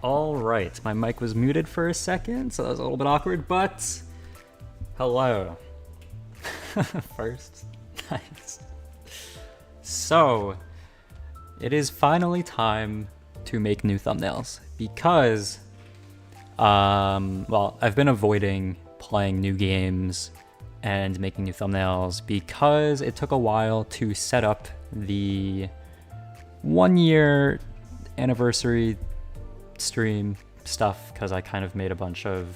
All right, my mic was muted for a second, so that was a little bit awkward, but hello. First, nice. So, it is finally time to make new thumbnails because, well, I've been avoiding playing new games and making new thumbnails because it took a while to set up the 1-year anniversary stream stuff because I kind of made a bunch of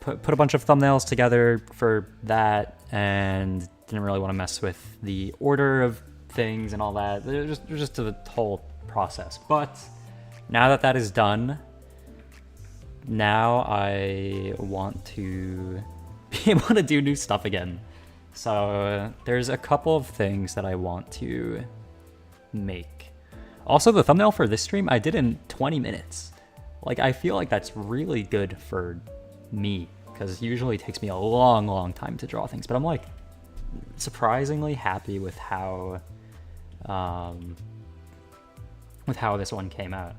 put a bunch of thumbnails together for that and didn't really want to mess with the order of things and all that. There's just a whole process. But now that that is done, now I want to be able to do new stuff again. So there's a couple of things that I want to make. Also, the thumbnail for this stream I did in 20 minutes. Like, I feel like that's really good for me, because usually it takes me a long time to draw things. But I'm like surprisingly happy with how this one came out.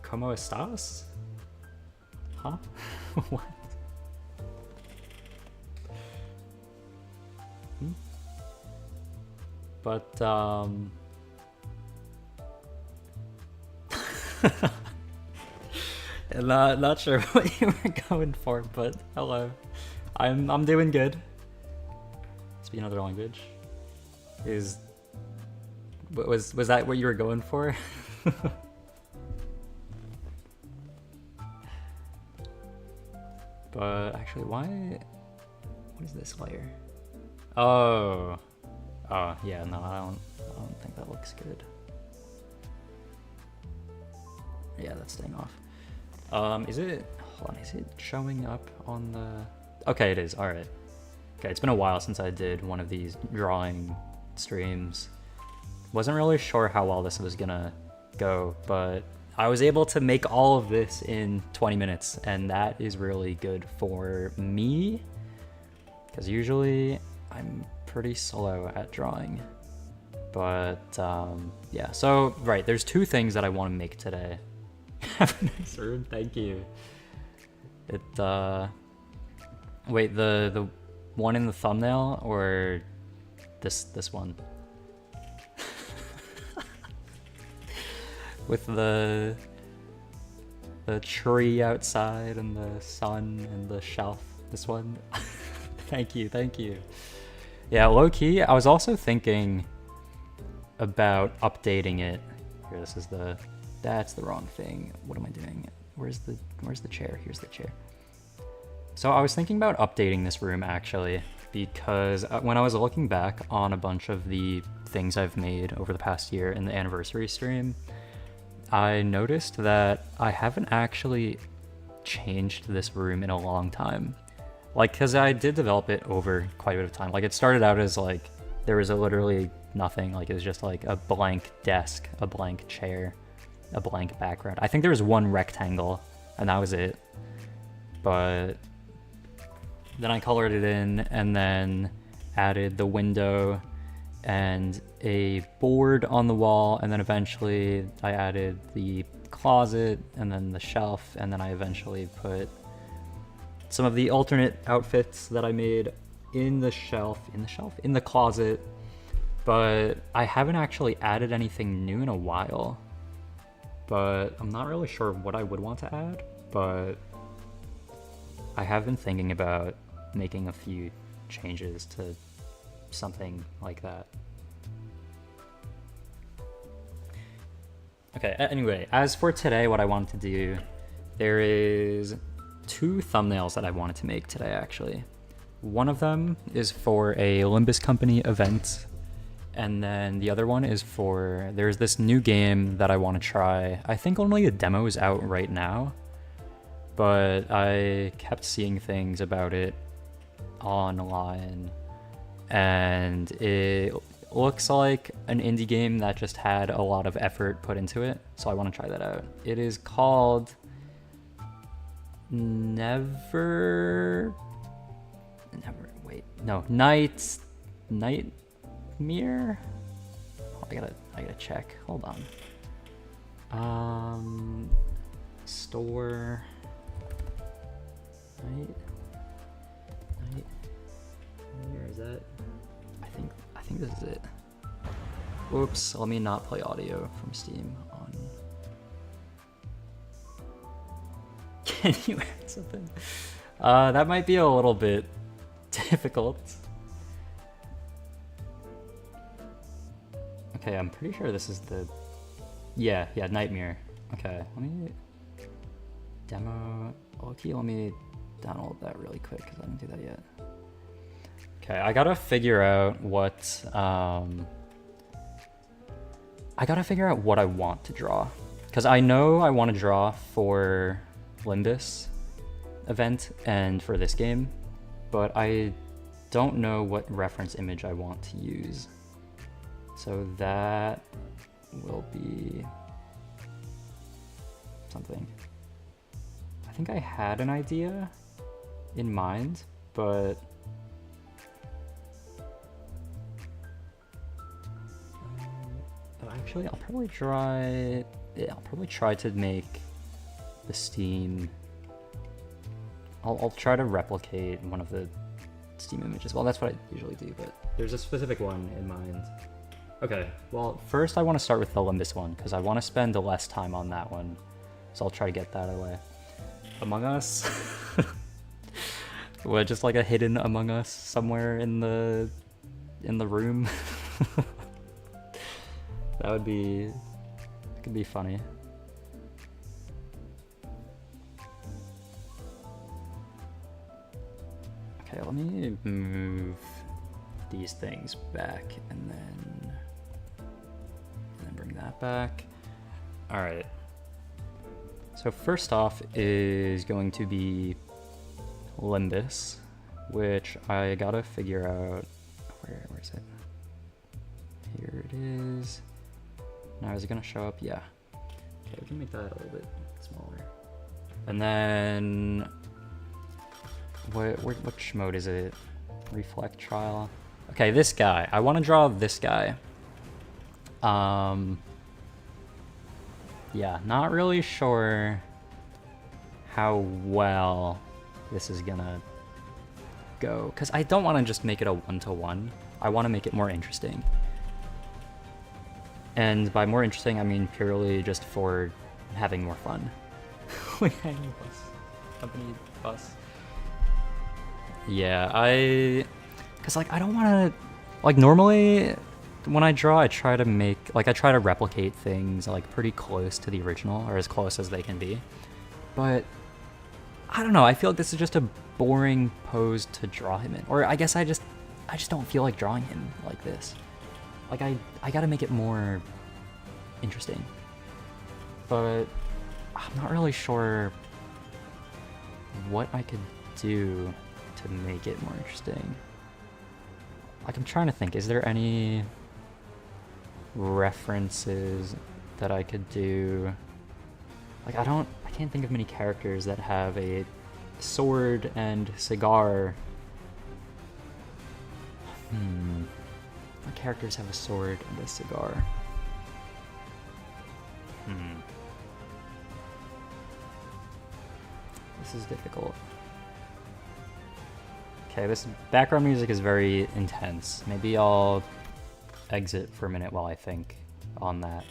¿Cómo estás? Huh? What? But, not sure what you were going for, but hello. I'm doing good. Speak another language. Was that what you were going for? But actually, what is this layer? Oh, yeah, no, I don't think that looks good. Yeah, that's staying off. Hold on, is it showing up on the... Okay, it is, alright. Okay, it's been a while since I did one of these drawing streams. Wasn't really sure how well this was gonna go, but I was able to make all of this in 20 minutes, and that is really good for me, because usually I'm pretty slow at drawing. But yeah, so right, there's two things that I want to make today. Have a nice room, thank you. Wait, the one in the thumbnail or this one? With the tree outside and the sun and the shelf. This one. Thank you. Yeah, low key, I was also thinking about updating it. Here, that's the wrong thing. What am I doing? Where's the chair? Here's the chair. So I was thinking about updating this room actually, because when I was looking back on a bunch of the things I've made over the past year in the anniversary stream, I noticed that I haven't actually changed this room in a long time. Like, because I did develop it over quite a bit of time. Like, it started out as like, there was literally nothing. Like, it was just like a blank desk, a blank chair, a blank background. I think there was one rectangle and that was it. But then I colored it in and then added the window and a board on the wall, and then eventually I added the closet and then the shelf, and then I eventually put some of the alternate outfits that I made in the closet, but I haven't actually added anything new in a while. But I'm not really sure what I would want to add, but I have been thinking about making a few changes to something like that. Okay, anyway, as for today, what I wanted to do, there is 2 thumbnails that I wanted to make today, actually. One of them is for a Limbus Company event, and then the other one is for, there's this new game that I want to try. I think only a demo is out right now, but I kept seeing things about it online, and it looks like an indie game that just had a lot of effort put into it, so I want to try that out. It is called Nightmare? Oh, I gotta check. Hold on. Store. Right? Where is that? I think this is it. Oops, let me not play audio from Steam on. Can you add something? That might be a little bit difficult. Okay, I'm pretty sure this is the... Yeah, Nightmare. Okay, let me... Demo... Okay, let me download that really quick, because I didn't do that yet. Okay, I gotta figure out what... I gotta figure out what I want to draw. Because I know I want to draw for Limbus event and for this game, but I don't know what reference image I want to use. So that will be something. I think I had an idea in mind, but actually I'll probably try. Yeah, I'll probably try to make the Steam. I'll try to replicate one of the Steam images. Well, that's what I usually do, but there's a specific one in mind. Okay, well, first I want to start with the Limbus one, because I want to spend less time on that one. So I'll try to get that out of the way. Among Us? What, just like a hidden Among Us somewhere in the room? That would be... It could be funny. Okay, let me move these things back and then bring that back. All right. So first off is going to be Limbus, which I gotta figure out. Where is it? Here it is. Now is it gonna show up? Yeah. Okay, we can make that a little bit smaller. And then which mode is it? Reflect trial. Okay, this guy. I want to draw this guy. Yeah, not really sure how well this is gonna go, because I don't want to just make it a one-to-one. I want to make it more interesting. And by more interesting, I mean purely just for having more fun. Company bus. Yeah, because like I don't want to, like normally when I draw, I try to replicate things like pretty close to the original, or as close as they can be. But I don't know, I feel like this is just a boring pose to draw him in. Or I guess I just don't feel like drawing him like this. Like I gotta make it more interesting. But I'm not really sure what I could do to make it more interesting. Like I'm trying to think, is there any references that I could do? Like I can't think of many characters that have a sword and cigar. What characters have a sword and a cigar? This is difficult. Okay, this background music is very intense. Maybe I'll exit for a minute while I think on that.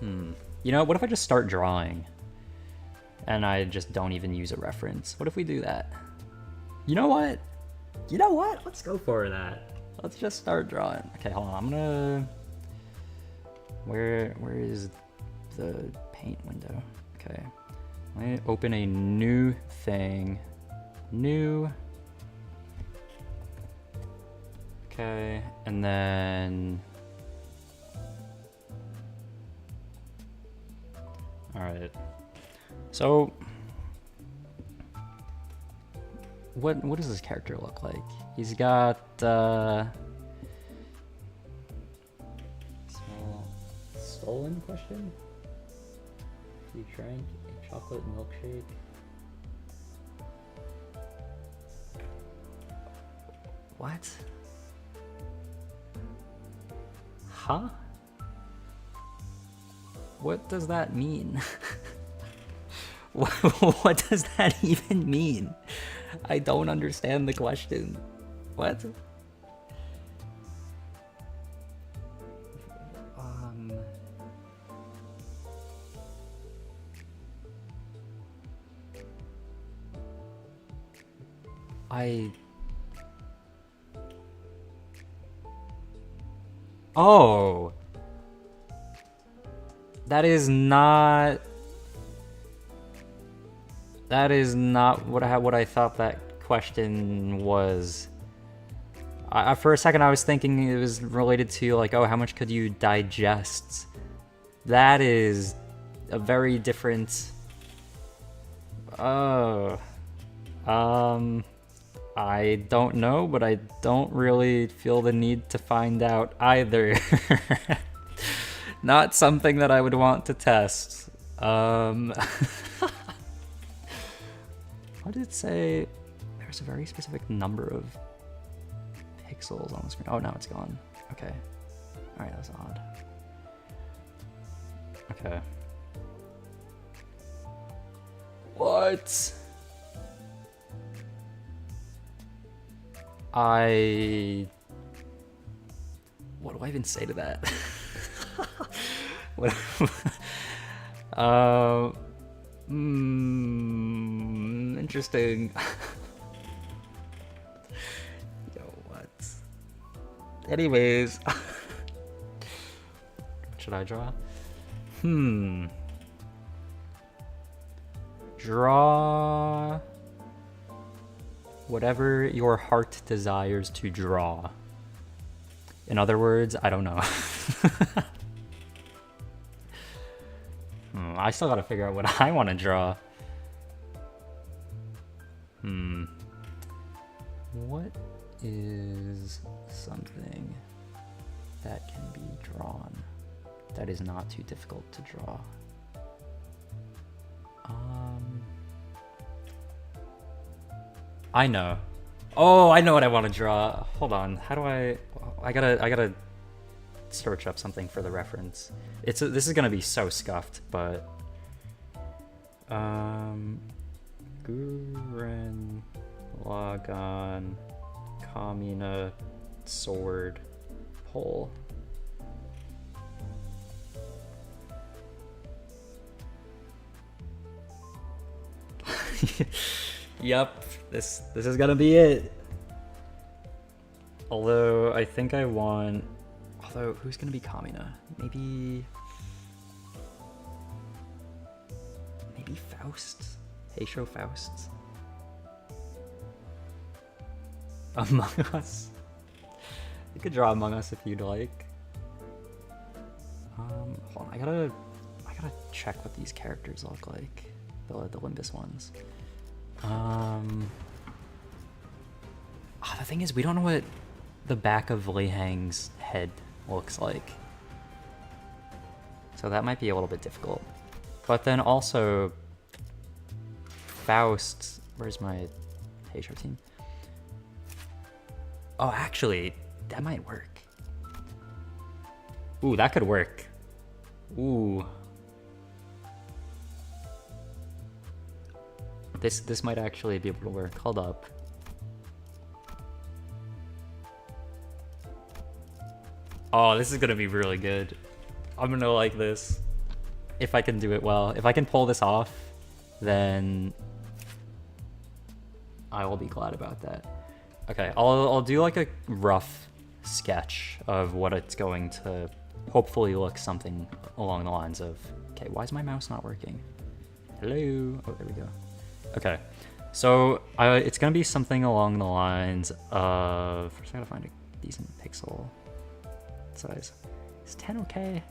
You know, what if I just start drawing and I just don't even use a reference? What if we do that? You know what? Let's go for that. Let's just start drawing. Okay, hold on. I'm gonna... Where is the paint window? Okay. Let me open a new thing. New. Okay, and then... Alright. So... What does this character look like? He's got, small... Stolen question? He drank a chocolate milkshake. What? Huh? What does that mean? What does that even mean? I don't understand the question. What? Oh. That is not what I thought that question was. For a second I was thinking it was related to like, oh, how much could you digest? That is a very different... Oh. I don't know, but I don't really feel the need to find out either. Not something that I would want to test. What did it say? There's a very specific number of pixels on the screen. Oh, now it's gone. Okay. Alright, that was odd. Okay. What? What do I even say to that? What? Interesting. Yo, what? Anyways. What should I draw? Draw whatever your heart desires to draw. In other words, I don't know. I still gotta figure out what I want to draw. What is something that can be drawn that is not too difficult to draw? I know. Oh, I know what I want to draw. Hold on. How do I gotta search up something for the reference. This is gonna be so scuffed, but Gurren Lagann Kamina sword pole. Yep, this is gonna be it. Although I think I want... Although, who's gonna be Kamina? Maybe Faust? Heisho Faust? Among Us? You could draw Among Us if you'd like. Hold on, I gotta check what these characters look like. The Limbus ones. The thing is, we don't know what the back of Lei Hang's head looks like. So that might be a little bit difficult. But then also, Faust... Where's my Heisho team? Oh, actually, that might work. Ooh, that could work. Ooh. This might actually be able to work. Hold up. Oh, this is gonna be really good. I'm gonna like this. If I can do it well. If I can pull this off, then I will be glad about that. Okay, I'll do like a rough sketch of what it's going to hopefully look something along the lines of... Okay, why is my mouse not working? Hello? Oh, there we go. Okay, so it's gonna be something along the lines of... First I gotta find a decent pixel size. Is 10 okay?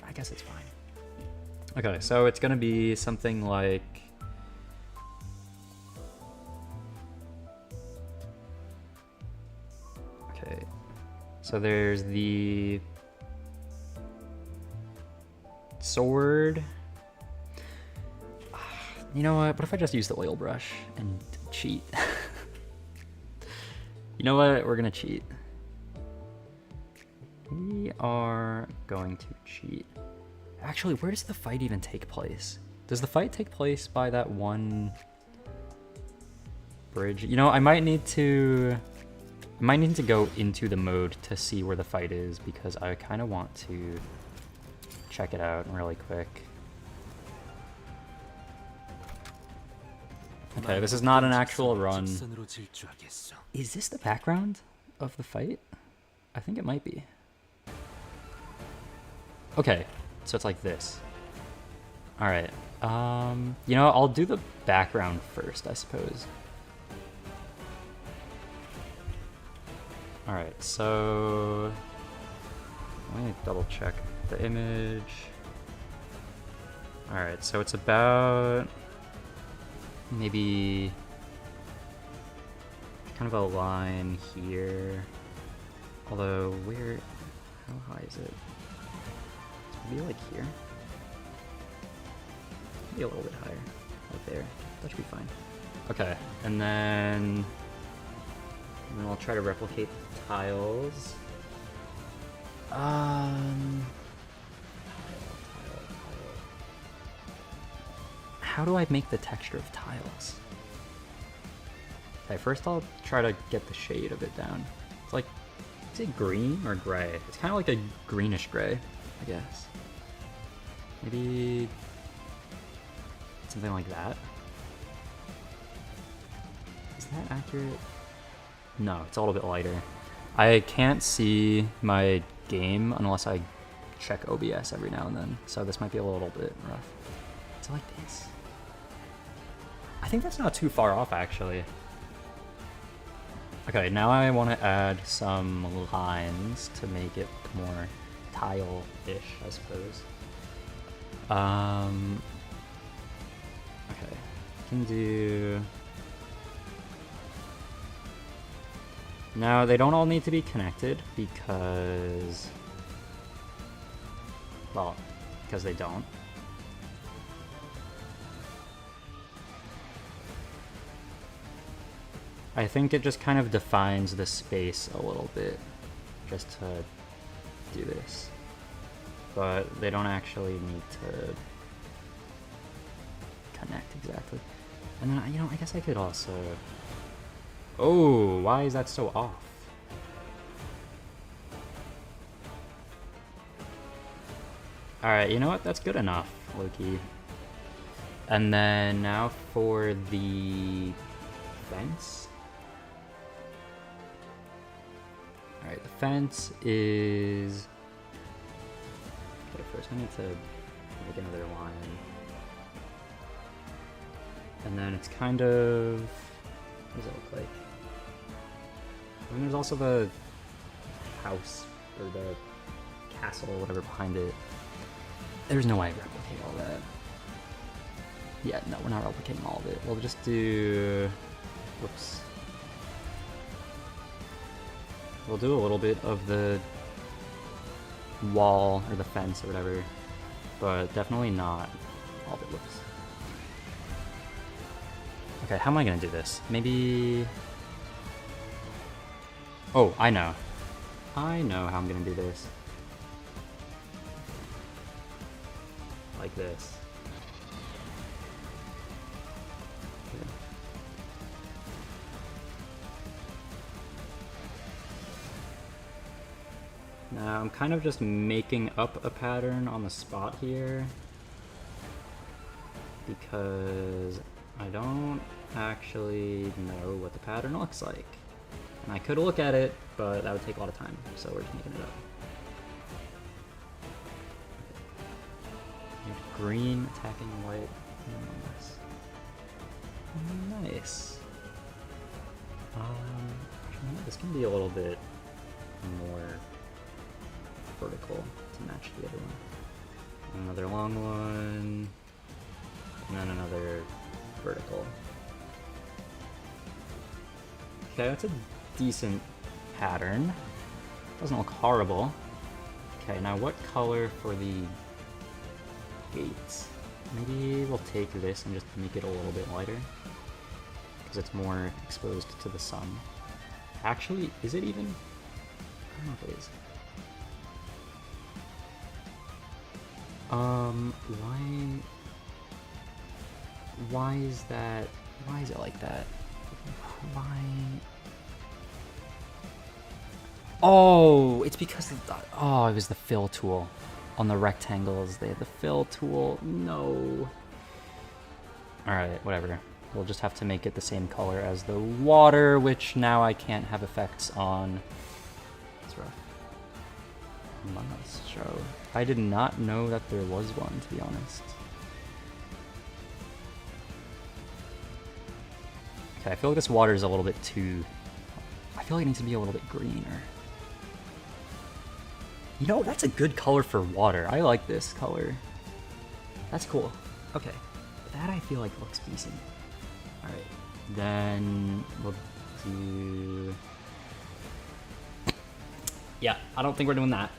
I guess it's fine. Okay, so it's gonna be something like... Okay, so there's the sword. You know what? What if I just use the oil brush and cheat? You know what? We're gonna cheat. We are going to cheat. Actually, where does the fight even take place? Does the fight take place by that one bridge? You know, I might need to go into the mode to see where the fight is, because I kind of want to check it out really quick. Okay, this is not an actual run. Is this the background of the fight? I think it might be. Okay, so it's like this. Alright, you know, I'll do the background first, I suppose. Alright, so let me double check the image. Alright, so it's about maybe kind of a line here. Although, how high is it? It's maybe like here. Maybe a little bit higher, right there. That should be fine. Okay, and then I'll try to replicate the tiles. How do I make the texture of tiles? Okay, first I'll try to get the shade of it down. It's like, is it green or gray? It's kind of like a greenish gray, I guess. Maybe something like that. Is that accurate? No, it's a little bit lighter. I can't see my game unless I check OBS every now and then, so this might be a little bit rough. Is it like this? I think that's not too far off, actually. Okay, now I want to add some lines to make it more tile-ish, I suppose. Okay, can do... Now, they don't all need to be connected because... Well, because they don't. I think it just kind of defines the space a little bit, just to do this. But they don't actually need to connect exactly. And then, you know, I guess I could also... Oh, why is that so off? Alright, you know what? That's good enough, Loki. And then now for the fence. Alright, the fence is... Okay, first I need to make another line. And then it's kind of... What does it look like? And there's also the house, or the castle, or whatever behind it. There's no way I replicate all that. Yeah, no, we're not replicating all of it. We'll just do... Whoops. We'll do a little bit of the wall, or the fence, or whatever, but definitely not all of it. Whoops. Okay, how am I gonna do this? Maybe... Oh, I know. I know how I'm gonna do this. Like this. Okay. Now I'm kind of just making up a pattern on the spot here, because I don't actually know what the pattern looks like. And I could look at it, but that would take a lot of time, so we're just making it up. Okay. Green attacking white. Nice. This can be a little bit more vertical to match the other one. Another long one, and then another vertical. Okay, that's a decent pattern. Doesn't look horrible. Okay, now what color for the gates? Maybe we'll take this and just make it a little bit lighter, because it's more exposed to the sun. Actually, is it even? I don't know if it is. Why? Why is that? Why is it like that? Why? Oh, it's because of the, oh, it was the fill tool on the rectangles. They had the fill tool. No. All right, whatever. We'll just have to make it the same color as the water, which now I can't have effects on. It's rough. Must show. I did not know that there was one, to be honest. Okay, I feel like this water is a little bit too... I feel like it needs to be a little bit greener. You know, that's a good color for water. I like this color. That's cool. Okay. That I feel like looks decent. Alright. Then we'll do... Yeah, I don't think we're doing that.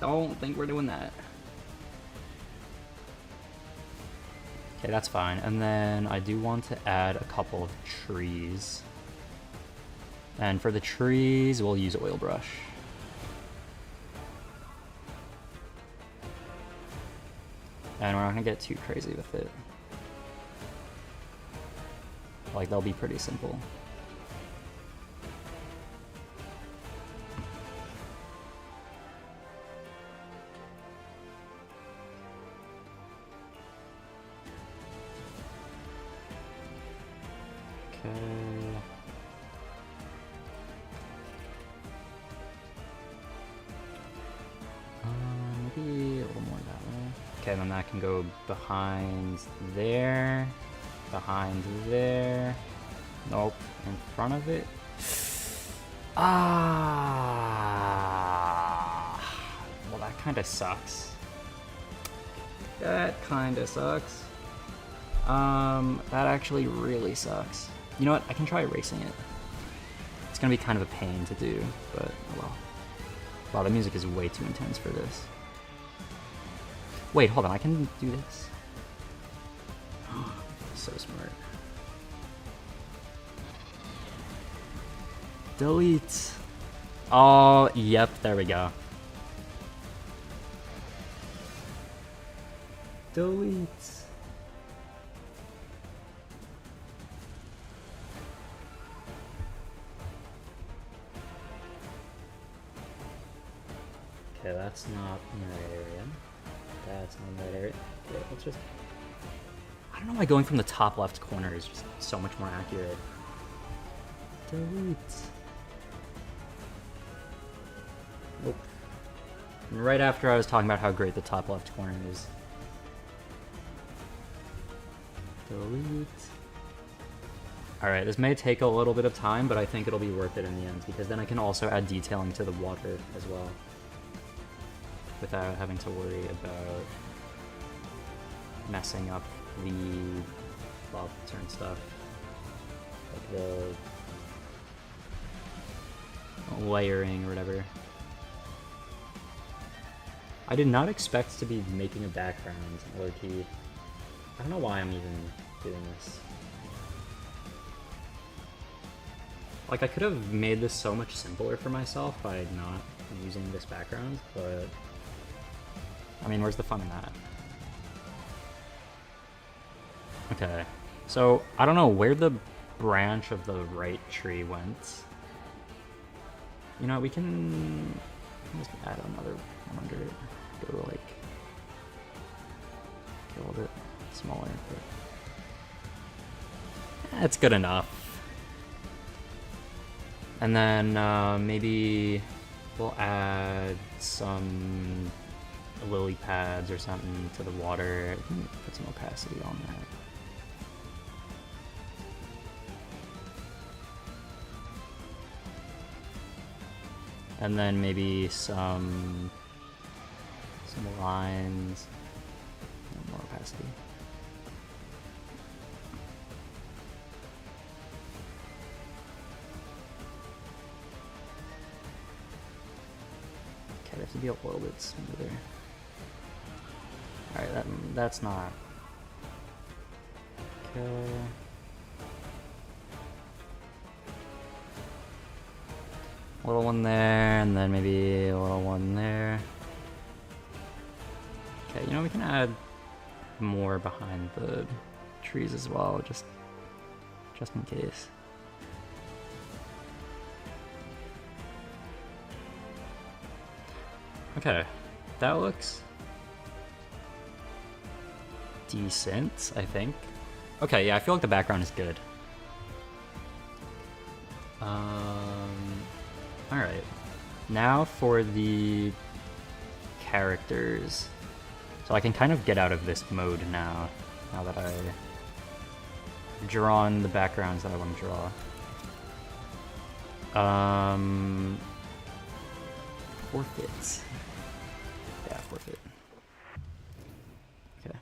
Don't think we're doing that. Okay, that's fine. And then I do want to add a couple of trees. And for the trees, we'll use oil brush. And we're not gonna get too crazy with it. Like, they'll be pretty simple. Okay. Maybe a little more that way. Okay, then that can go behind there. Behind there. Nope. In front of it. Ah. Well, that kind of sucks. That kind of sucks. That actually really sucks. You know what? I can try erasing it. It's gonna be kind of a pain to do, but oh well. Wow, the music is way too intense for this. Wait, hold on. I can do this. So smart. Delete. Oh, yep, there we go. Delete. Okay, that's not in the right area. That's not in the right area. Okay, let's just... I don't know why going from the top left corner is just so much more accurate. Delete. Nope. And right after I was talking about how great the top left corner is. Delete. Alright, this may take a little bit of time, but I think it'll be worth it in the end, because then I can also add detailing to the water as well, without having to worry about messing up the lava turn stuff, like the layering or whatever. I did not expect to be making a background, low-key. I don't know why I'm even doing this. Like, I could have made this so much simpler for myself by not using this background, but... I mean, where's the fun in that? Okay, so I don't know where the branch of the right tree went. You know, we can just add another one under it. Go like a little bit smaller, but that's good enough. And then maybe we'll add some lily pads or something to the water. Put some opacity on that. And then maybe some lines, and more opacity. Okay, they have to be a little bit smoother. All right, that's not. Okay. A little one there, and then maybe a little one there. Okay, you know, we can add more behind the trees as well, just in case. Okay, that looks decent, I think. Okay, yeah, I feel like the background is good. Alright. Now for the characters. So I can kind of get out of this mode now that I've drawn the backgrounds that I want to draw. Forfeits. Yeah, forfeit. Okay.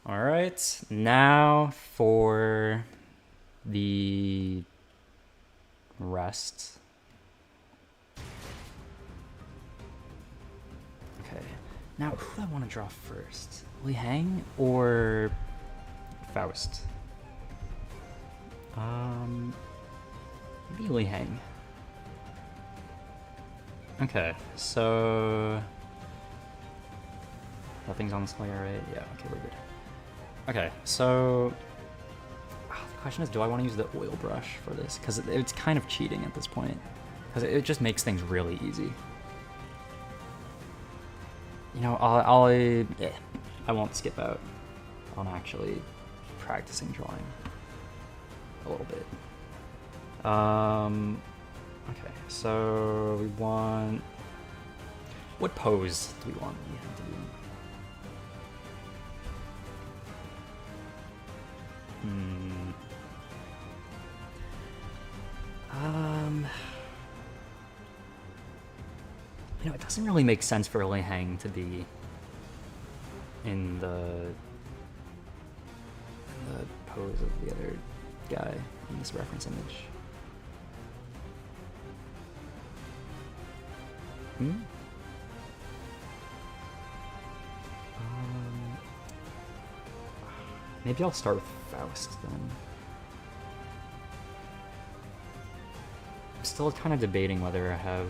Alright, now for the rest. Okay, now who do I want to draw first? Li Heng or Faust? Maybe Li Heng. Okay, so nothing's on this layer, right? Yeah, okay, we're good. Okay, so the question is, do I want to use the oil brush for this? Because it's kind of cheating at this point. Because it just makes things really easy. You know, I won't skip out on actually practicing drawing a little bit. Okay, so we want... What pose do we want Li Heng to be in? You know, it doesn't really make sense for Li Heng to be in the pose of the other guy in this reference image. Maybe I'll start with Faust then. I'm still kind of debating whether I have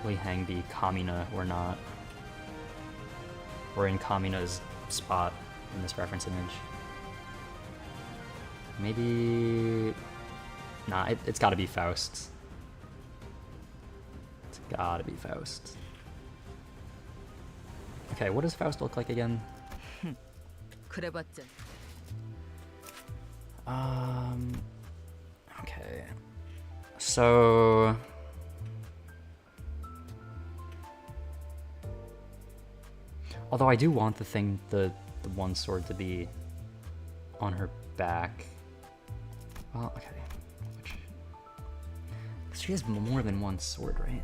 Li Heng be Kamina or not. Or in Kamina's spot in this reference image. Maybe... Nah, it's gotta be Faust. It's gotta be Faust. Okay, what does Faust look like again? Okay. So... Although I do want the one sword to be on her back. Well, okay. She has more than one sword, right?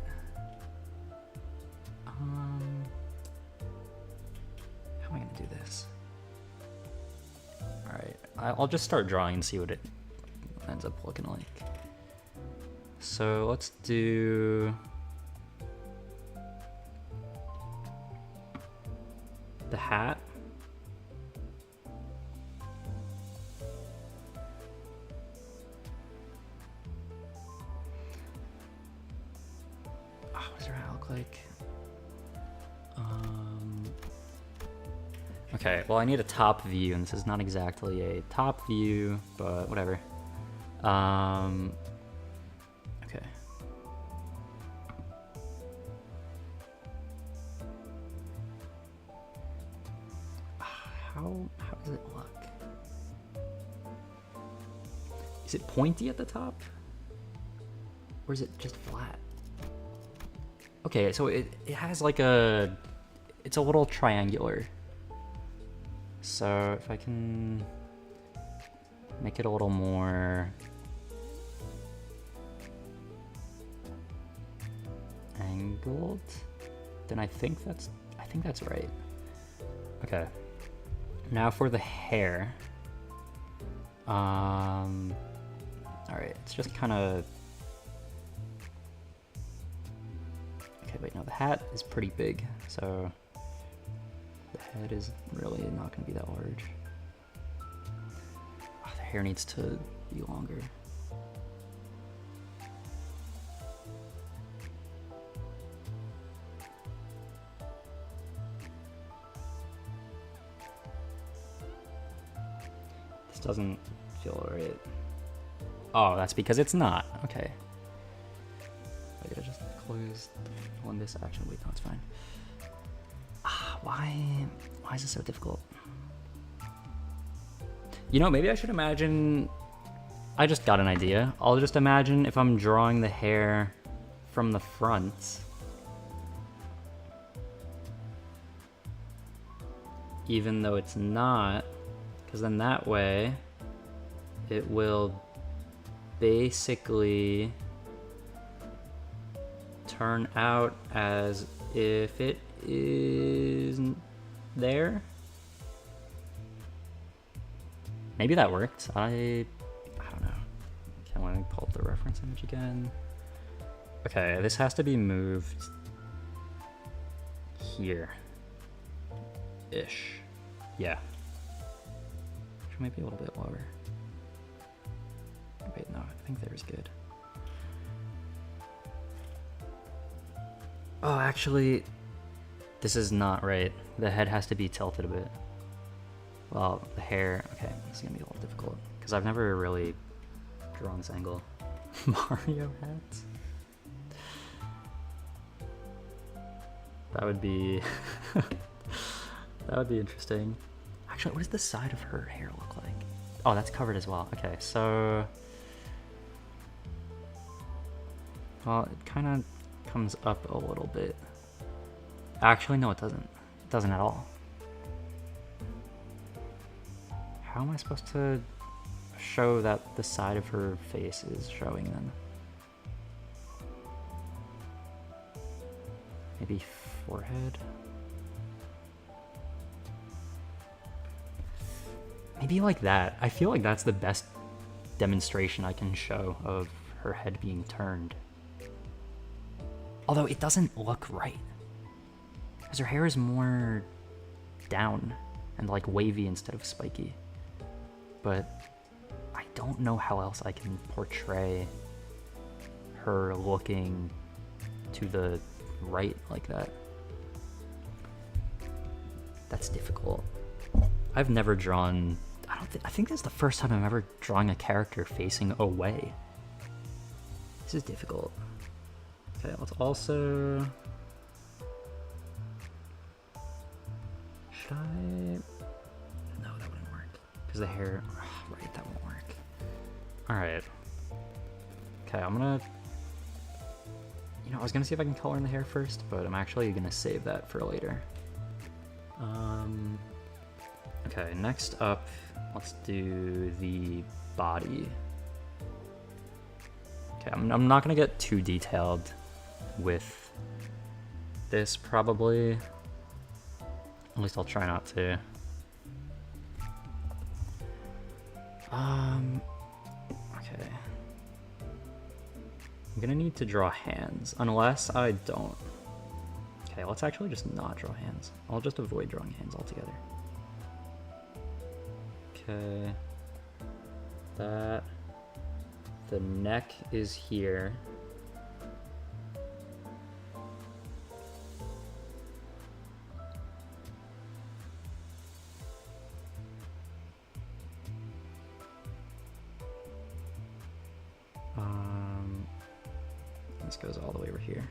How am I gonna do this? Alright, I'll just start drawing and see what it ends up looking like. So let's do... the hat. What does her hat look like? Okay, well I need a top view, and this is not exactly a top view, but whatever. Okay. How does it look? Is it pointy at the top? Or is it just flat? Okay, so it has like a... It's a little triangular. So if I can make it a little more angled, then I think that's right. Okay. Now for the hair. Alright, it's just kind of... Okay, wait, no, the hat is pretty big, so the head is really not going to be that large. Oh, the hair needs to be longer. doesn't feel right. Oh, that's because it's not. Okay. I gotta just close on this action. Wait, no, it's fine. Why is this so difficult? You know, maybe I should imagine... I just got an idea. I'll just imagine if I'm drawing the hair from the front. Even though it's not, because then that way it will basically turn out as if it is there. Maybe that worked. I don't know. Can I pull up the reference image again? Okay, this has to be moved here. Ish. Yeah. Which might be a little bit lower. Wait, no, I think there's good. Oh, actually, this is not right. The head has to be tilted a bit. Well, the hair, okay, this is gonna be a little difficult because I've never really drawn this angle. Mario hats? That would be, that would be interesting. Actually, what does the side of her hair look like? Oh, that's covered as well. Okay, so, well, it kind of comes up a little bit. Actually, no, it doesn't. It doesn't at all. How am I supposed to show that the side of her face is showing then? Maybe forehead? Maybe like that. I feel like that's the best demonstration I can show of her head being turned. Although it doesn't look right. Because her hair is more down and like wavy instead of spiky. But I don't know how else I can portray her looking to the right like that. That's difficult. I've never drawn, I think this is the first time I'm ever drawing a character facing away. This is difficult. Okay, let's also, should I? No, that wouldn't work. Because the hair, right, that won't work. All right. Okay, I'm gonna, you know, I was gonna see if I can color in the hair first, but I'm actually gonna save that for later. Okay, next up, let's do the body. Okay, I'm not gonna get too detailed with this probably. At least I'll try not to. Okay. I'm gonna need to draw hands, unless I don't. Okay, let's actually just not draw hands. I'll just avoid drawing hands altogether. Okay. That. The neck is here. This goes all the way over here.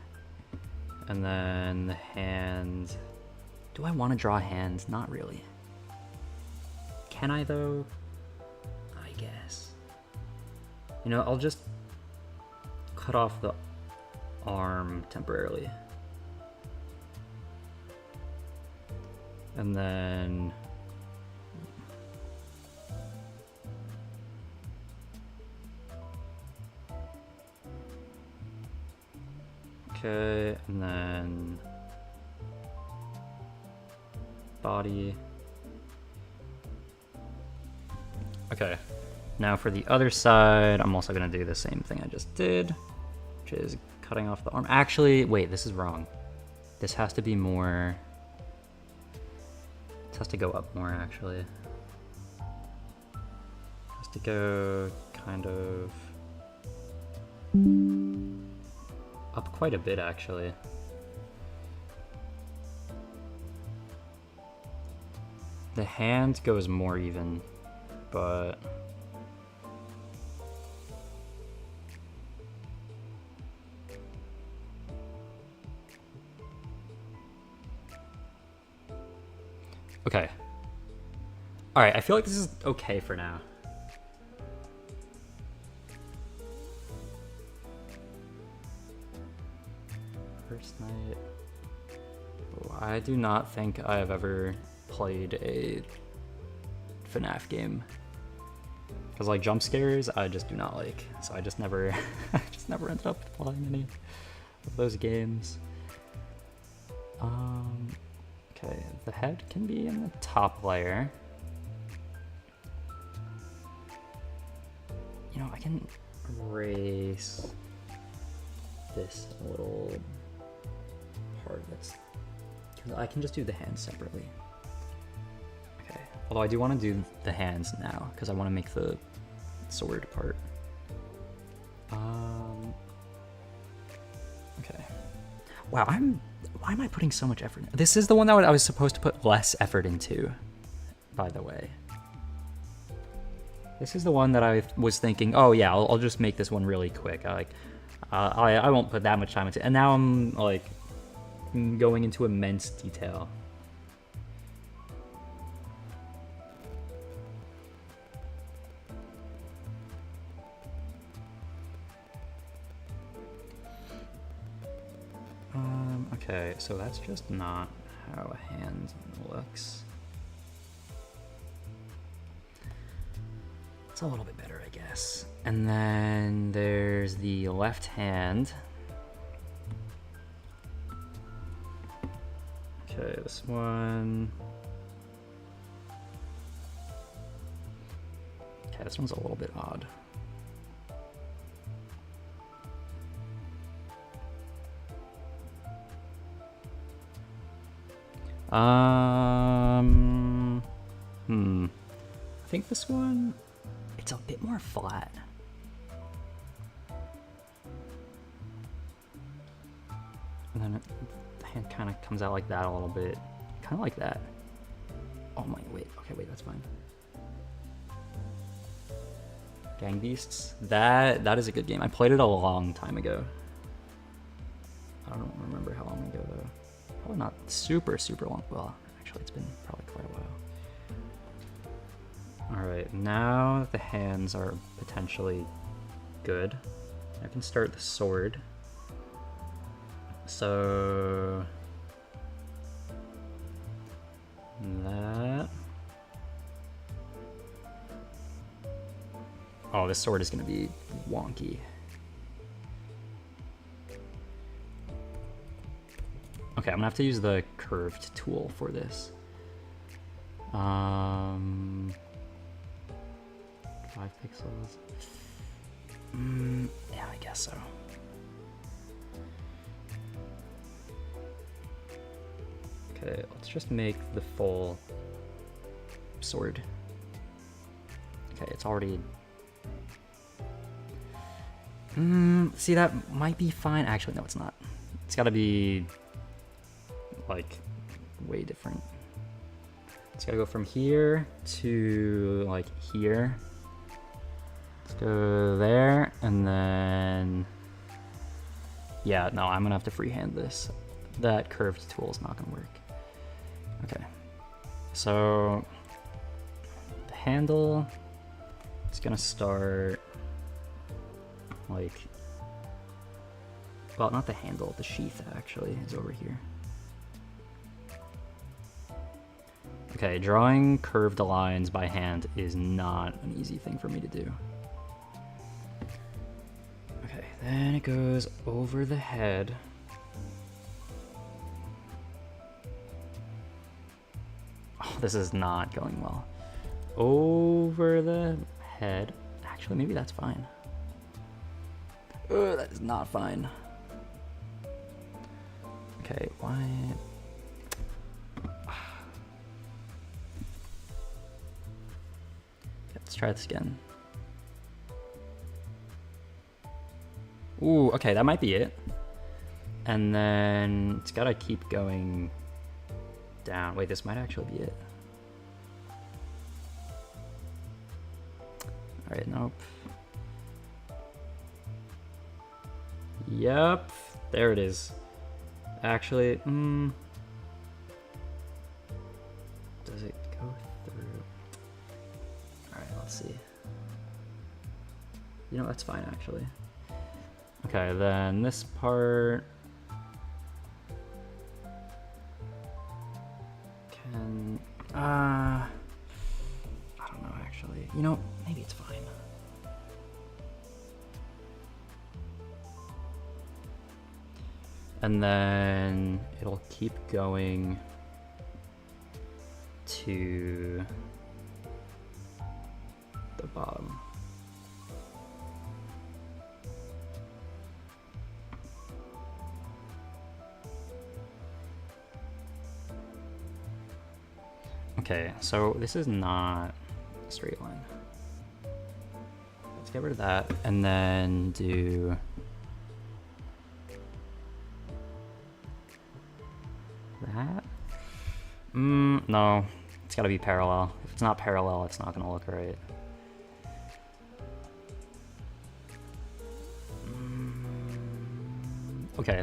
And then the hand. Do I want to draw hands? Not really. Can I though? I guess. You know, I'll just cut off the arm temporarily. And then okay, and then body. Okay, now for the other side, I'm also gonna do the same thing I just did, which is cutting off the arm. Actually, wait, this is wrong. This has to be more, it has to go up more actually. It has to go kind of up quite a bit actually. The hand goes more even, but okay. All right, I feel like this is okay for now. First night. Oh, I do not think I have ever played a FNAF game. Because like jump scares, I just do not like. So I just never, I just never ended up playing any of those games. Okay, the head can be in the top layer. You know, I can erase this little part that's, because I can just do the hands separately. Okay, although I do want to do the hands now because I want to make the sword part. Okay. Wow, why am I putting so much effort in? This is the one that I was supposed to put less effort into, by the way. This is the one that I was thinking, oh yeah, I'll just make this one really quick. I won't put that much time into it. And now I'm like going into immense detail. Okay, so that's just not how a hand looks. It's a little bit better, I guess. And then there's the left hand. Okay, this one. Okay, this one's a little bit odd. I think this one, it's a bit more flat. And then the hand kind of comes out like that a little bit. Kind of like that. Oh my, wait, okay, wait, that's fine. Gang Beasts, that is a good game. I played it a long time ago. I don't remember how long ago though. Probably not super long. Well, actually it's been probably quite a while. Alright, now that the hands are potentially good, I can start the sword. So that. Oh, this sword is gonna be wonky. Okay, I'm gonna have to use the curved tool for this. 5 pixels. Yeah, I guess so. Okay, let's just make the full sword. Okay, it's already... see, that might be fine. Actually, no, it's not. It's gotta be, like, way different. It's gotta go from here to, like, here. Let's go there, and then... Yeah, no, I'm gonna have to freehand this. That curved tool is not gonna work. Okay, so the handle is gonna start like, well, not the handle, the sheath actually is over here. Okay, drawing curved lines by hand is not an easy thing for me to do. Okay, then it goes over the head. Oh, this is not going well. Over the head. Actually, maybe that's fine. Oh, that is not fine. Okay, why? Let's try this again. Ooh, okay, that might be it. And then it's gotta keep going down. Wait, this might actually be it. Alright, nope. Yep, there it is. Actually, does it go through? Alright, let's see. You know, that's fine, actually. Okay, then this part... can... I don't know, actually. You know, maybe it's fine. And then it'll keep going to the bottom. Okay, so this is not a straight line. Let's get rid of that and then do that. No, it's gotta be parallel. If it's not parallel, it's not gonna look right. Okay,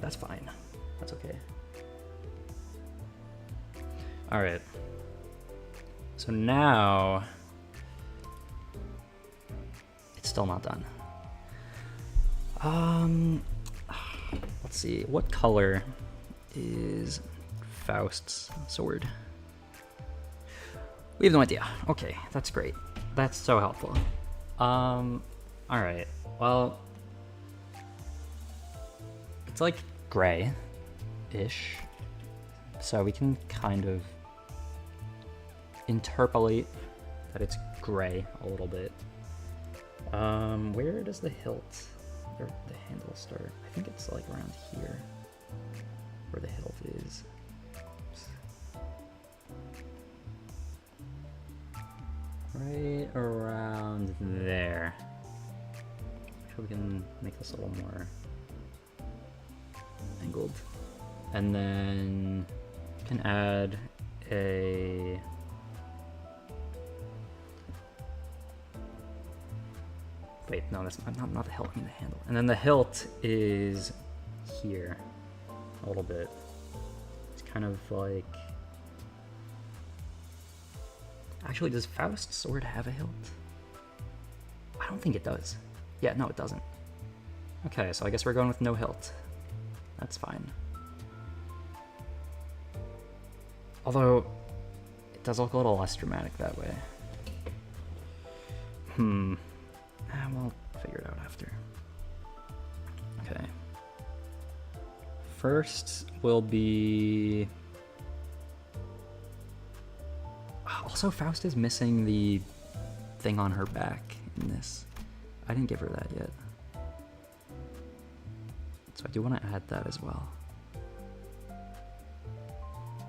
that's fine. That's okay. All right. So now it's still not done. Let's see. What color is Faust's sword? We have no idea. Okay, that's great. That's so helpful. All right. Well, it's like gray-ish, so we can kind of interpolate that it's gray a little bit. Where does the hilt or the handle start? I think it's like around here where the hilt is. Oops. Right around there. So we can make this a little more angled. And then you can add a wait, no, that's not the hilt, I mean the handle. And then the hilt is here a little bit. It's kind of like, actually, does Faust's sword have a hilt? I don't think it does. Yeah, no, it doesn't. Okay, so I guess we're going with no hilt. That's fine. Although, it does look a little less dramatic that way. We'll figure it out after. Okay. First will be... Also, Faust is missing the thing on her back in this. I didn't give her that yet. So I do want to add that as well.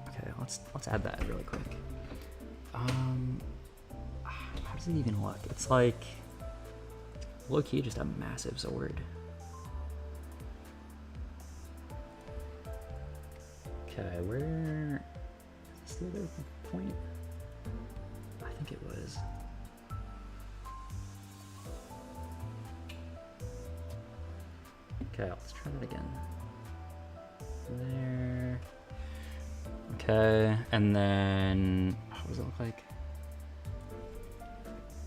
Okay, let's add that really quick. How does it even look? It's like low-key just a massive sword. Okay, where is this the other point? I think it was. Okay, let's try that again. There. Okay, and then what does it look like?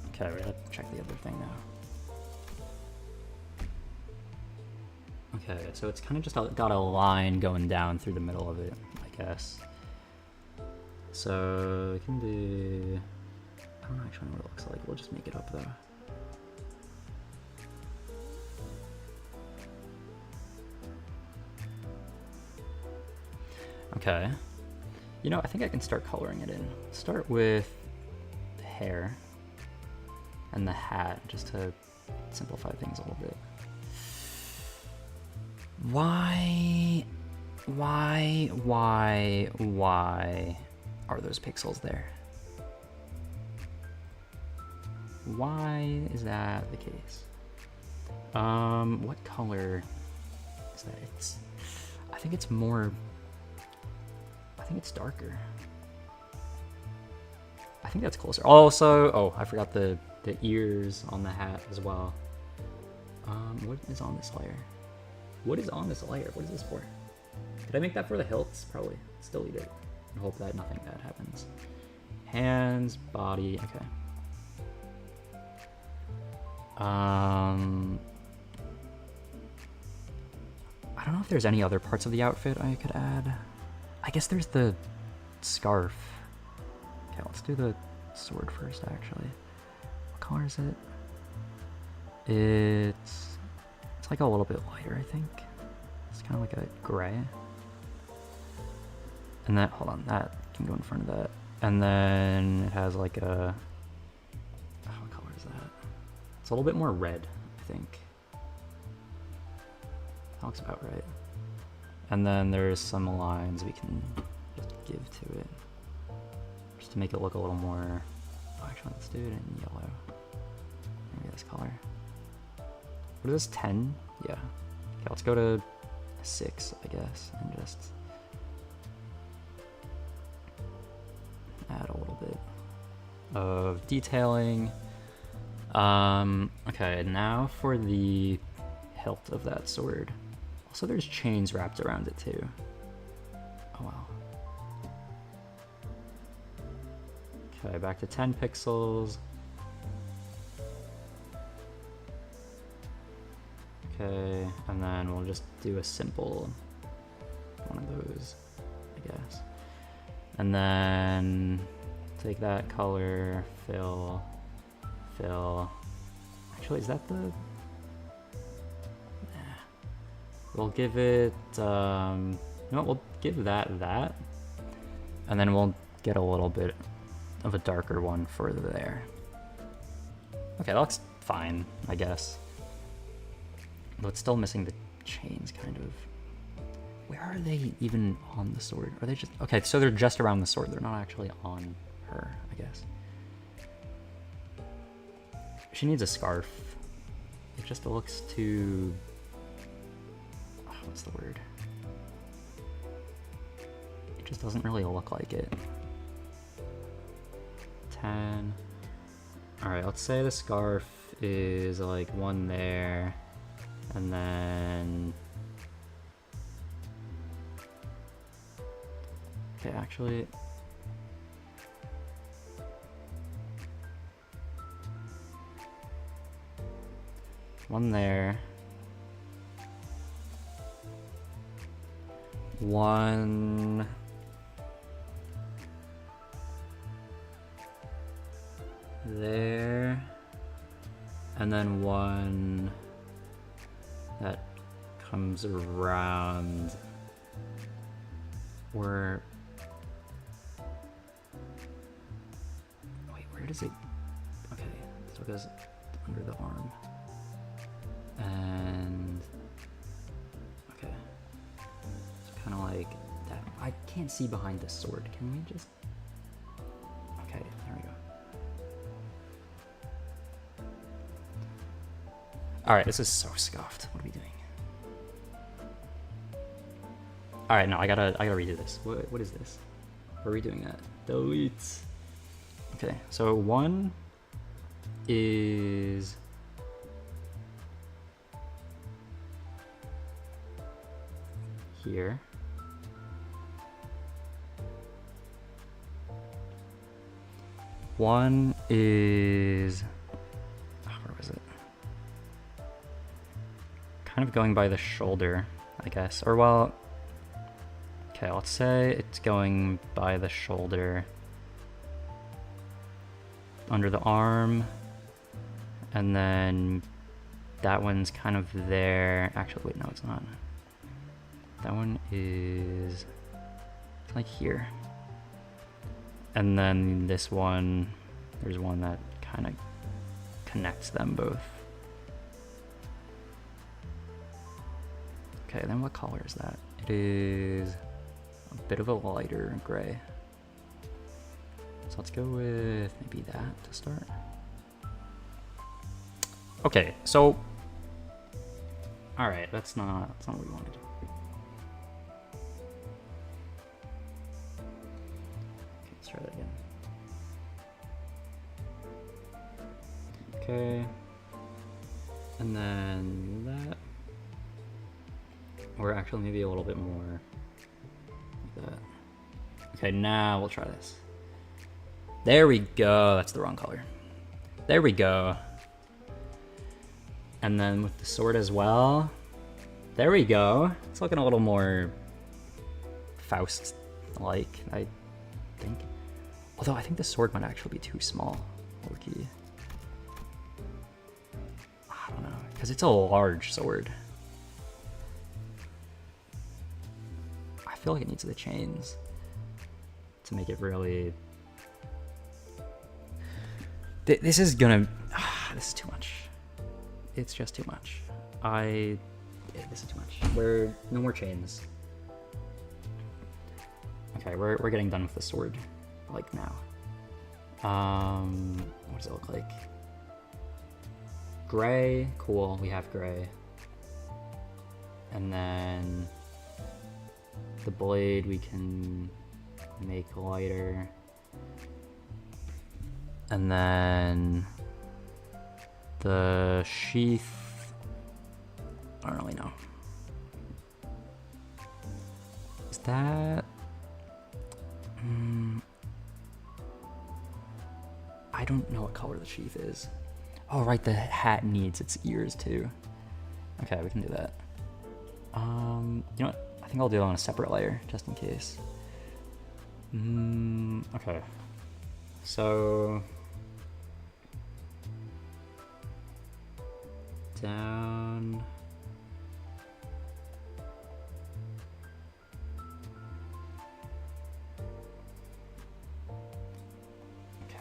Okay, we're gonna check the other thing now. Okay, so it's kind of just got a line going down through the middle of it, I guess. So we can do... I don't actually know what it looks like. We'll just make it up though. Okay. You know, I think I can start coloring it in. Start with the hair and the hat, just to simplify things a little bit. Why are those pixels there? Why is that the case? What color is that? I think it's more, I think it's darker. I think that's closer. Also, oh, I forgot the the ears on the hat as well. What is on this layer? What is on this layer? What is this for? Did I make that for the hilts? Probably. Still eat it. And hope that nothing bad happens. Hands, body, okay. I don't know if there's any other parts of the outfit I could add. I guess there's the scarf. Okay, let's do the sword first, actually. What color is it? It's like a little bit lighter, I think. It's kind of like a gray. And that, hold on, that can go in front of that. And then it has like a, oh, what color is that? It's a little bit more red, I think. That looks about right. And then there's some lines we can just give to it, just to make it look a little more, oh, actually, let's do it in yellow. Maybe this color. What is this, 10? Yeah. Okay, let's go to 6, I guess, and just add a little bit of detailing. Okay, now for the hilt of that sword. Also, there's chains wrapped around it too. Oh wow. Okay, back to 10 pixels. Okay, and then we'll just do a simple one of those, I guess. And then take that color, fill. Actually, is that the... Nah. We'll give it, you know what, we'll give that. And then we'll get a little bit of a darker one further there. Okay, that looks fine, I guess. But it's still missing the chains, kind of. Where are they even on the sword? Are they just... Okay, so they're just around the sword. They're not actually on her, I guess. She needs a scarf. It just looks too... Oh, what's the word? It just doesn't really look like it. 10. Alright, let's say the scarf is like one there. And then... Okay, actually... One there. One... There. And then one... That comes around... Where... Wait, where does it... Okay, so it goes under the arm. And... Okay. It's kind of like that. I can't see behind the sword. Can we just... Okay, there we go. Alright, this is so scuffed. What are we doing? Alright, no, I gotta redo this. What is this? Where are we doing that? Delete. Okay, so one is... Here. One is... Oh, where was it? Kind of going by the shoulder, I guess. Or, well... Okay, let's say it's going by the shoulder. Under the arm. And then... That one's kind of there. Actually, wait, no, it's not. That one is like here. And then this one, there's one that kind of connects them both. Okay, then what color is that? It is a bit of a lighter gray. So let's go with maybe that to start. Okay, so, all right, that's not what we wanted. Try that again. Okay. And then that. Or actually maybe a little bit more like that. Okay, now we'll try this. There we go. That's the wrong color. There we go. And then with the sword as well. There we go. It's looking a little more Faust-like, I think. Although I think the sword might actually be too small. Low-key. I don't know, because it's a large sword. I feel like it needs the chains to make it really... This is gonna... this is too much. It's just too much. This is too much. No more chains. Okay, we're getting done with the sword, like now. What does it look like? Gray, cool, we have gray. And then the blade we can make lighter. And then the sheath, I don't really know. Is that... I don't know what color the sheath is. Oh, right, the hat needs its ears too. Okay, we can do that. You know what? I think I'll do it on a separate layer, just in case. Okay. So... down...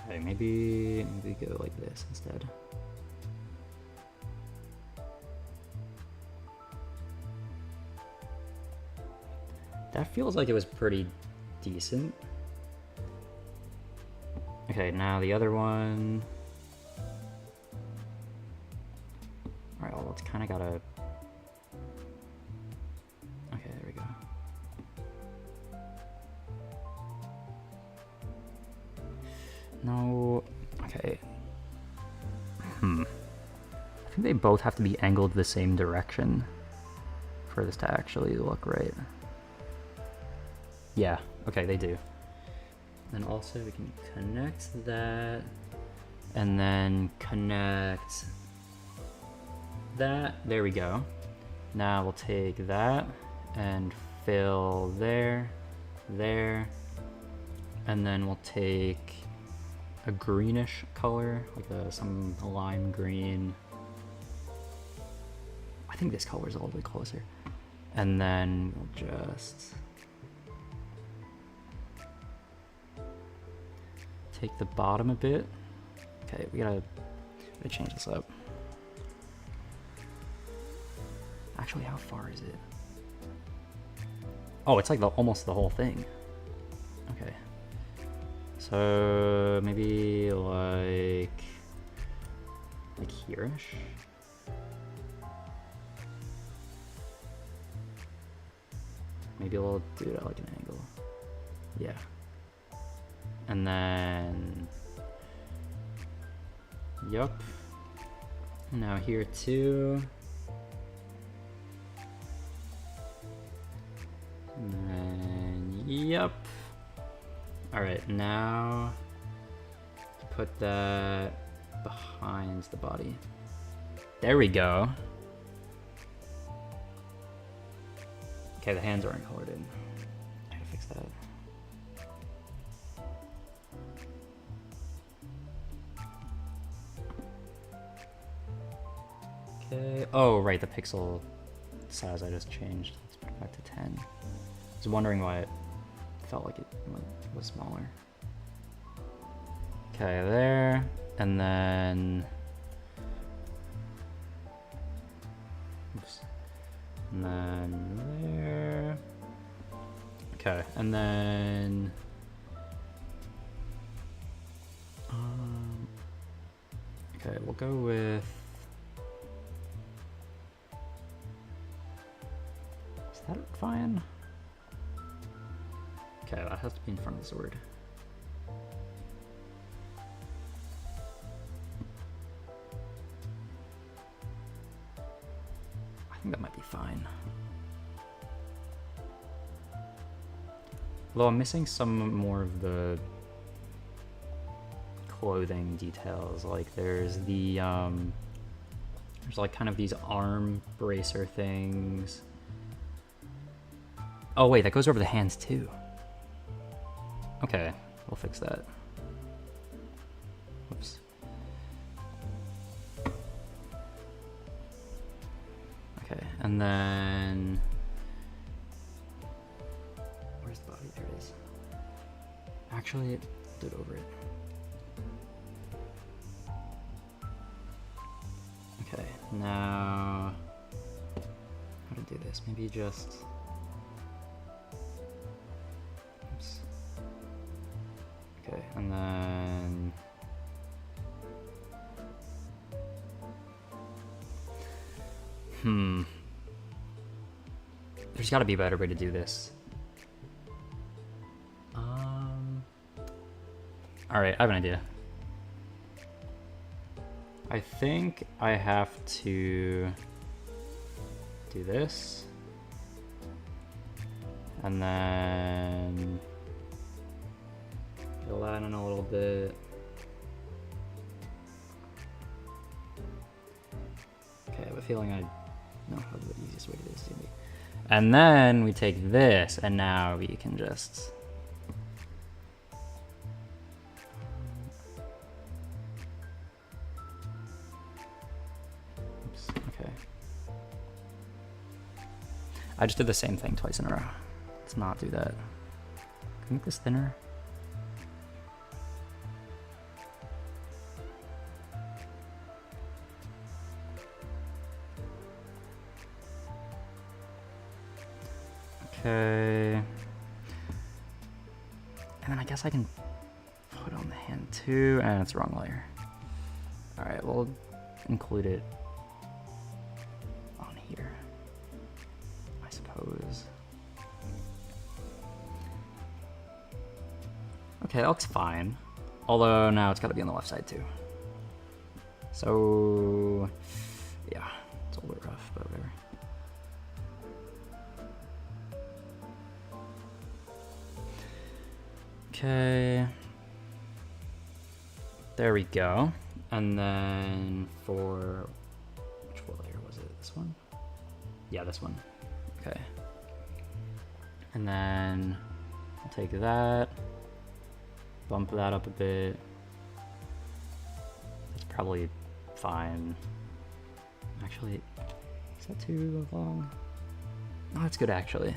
Okay, maybe go like this instead. That feels like it was pretty decent. Okay, now the other one. Alright, well, it's kind of gotta... Okay, there we go. No... Okay. I think they both have to be angled the same direction for this to actually look right. Yeah, okay, they do. And also we can connect that, and then connect that. There we go. Now we'll take that and fill there, there, and then we'll take a greenish color, like some lime green. I think this color is a little bit closer. And then we'll just take the bottom a bit. Okay, we gotta change this up. Actually, how far is it? Oh, it's like almost the whole thing. Okay. So maybe like here-ish. Maybe we'll do it at like an angle. Yeah. And then, yup. Now here too. And then, yup. All right, now put that behind the body. There we go. Okay, the hands aren't colored in. I gotta fix that. Okay. Oh, right, the pixel size I just changed. Let's put it back to 10. I was wondering why it felt like it was smaller. Okay, there, and then, oops, and then there. Okay, and then, okay, we'll go with, is that fine? Okay, that has to be in front of the sword. think that might be fine. Although I'm missing some more of the clothing details. Like there's the there's like kind of these arm bracer things. Oh wait, that goes over the hands too. Okay, we'll fix that. Whoops. Okay, and then where's the body? There it is. Actually, do it over it. Okay, now how to do this? Maybe just. Oops. Okay, and then. There's got to be a better way to do this. All right, I have an idea. I think I have to do this, and then fill that in a little bit. Okay, I have a feeling I know how the easiest way to do this is gonna be. And then we take this, and now we can just. I just did the same thing twice in a row. Let's not do that. Can we make this thinner? Okay. And then I guess I can put on the hand too, and it's the wrong layer. All right, we'll include it on here. Okay, that looks fine. Although now it's got to be on the left side too. So yeah, it's a little bit rough, but whatever. Okay, there we go. And then for which layer was it? This one? Yeah, this one. Okay. And then I'll take that, bump that up a bit. That's probably fine. Actually, is that too long? No, that's good actually.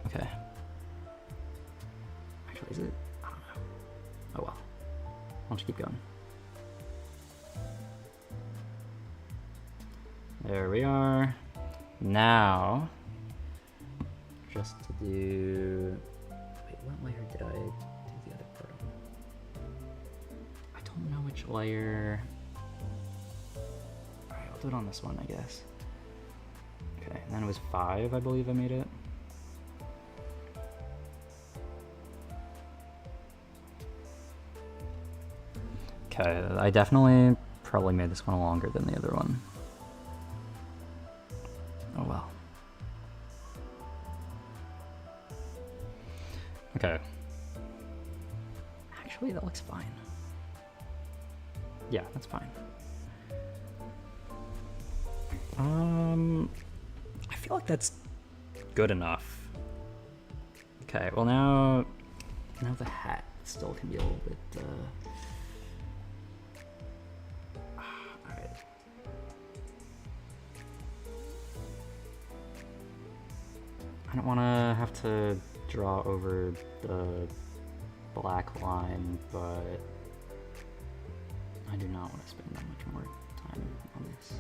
Okay. Actually, is it? I don't know. Oh well. I'll just keep going. There we are. Now, just to do. Wait, what layer did I do the other part on? I don't know which layer. Alright, I'll do it on this one, I guess. Okay, and then it was 5, I believe I made it. Okay, I definitely probably made this one longer than the other one. Oh well. Okay. Actually, that looks fine. Yeah, that's fine. I feel like that's good enough. Okay, well now the hat still can be a little bit, alright. I don't want to have to draw over the black line, but I do not want to spend that much more time on this.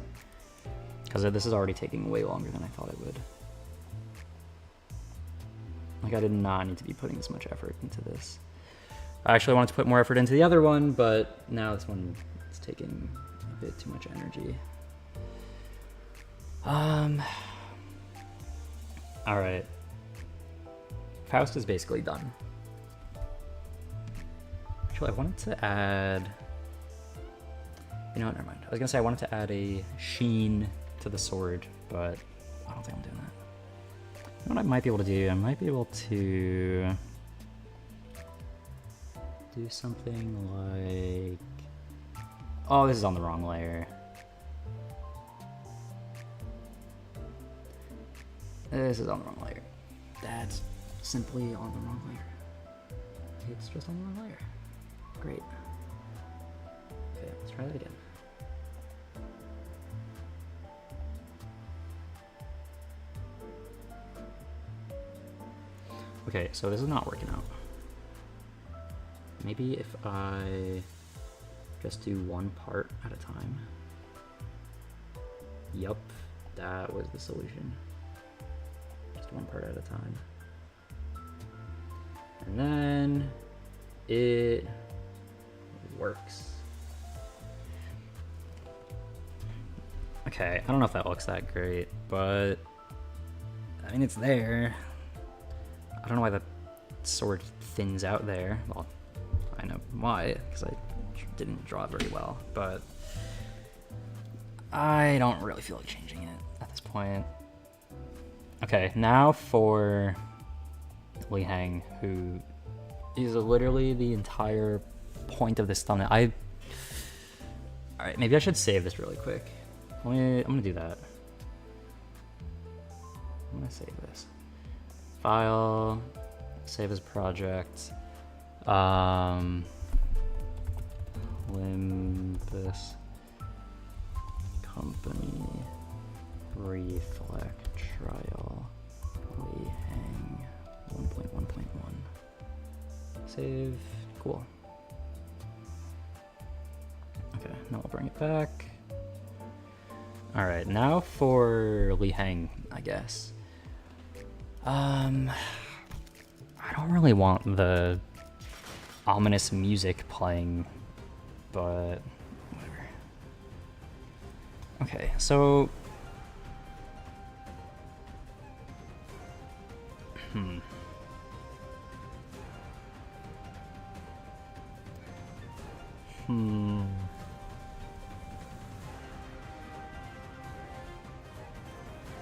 Because this is already taking way longer than I thought it would. Like, I did not need to be putting this much effort into this. I actually wanted to put more effort into the other one, but now this one is taking a bit too much energy. Alright. Faust is basically done. Actually, I wanted to add... You know what, never mind. I was gonna say I wanted to add a sheen to the sword, but I don't think I'm doing that. You know what I might be able to do? I might be able to do something like... Oh, this is on the wrong layer. This is on the wrong layer. That's simply on the wrong layer. It's just on the wrong layer. Great. Okay, let's try that again. Okay, so this is not working out. Maybe if I just do one part at a time. Yup, that was the solution. Just one part at a time. And then it works. Okay, I don't know if that looks that great, but I mean, it's there. I don't know why that sword thins out there. Well, I know why, because I didn't draw it very well, but I don't really feel like changing it at this point. Okay, now for Li Heng, who is literally the entire point of this thumbnail. Alright, maybe I should save this really quick. I'm gonna do that. I'm gonna save this. File, save as project. Limbus Company Reflect Trial Li Heng 1.1.1. Save. Cool. Okay, now we'll bring it back. Alright, now for Li Heng, I guess. I don't really want the ominous music playing, but whatever. Okay, so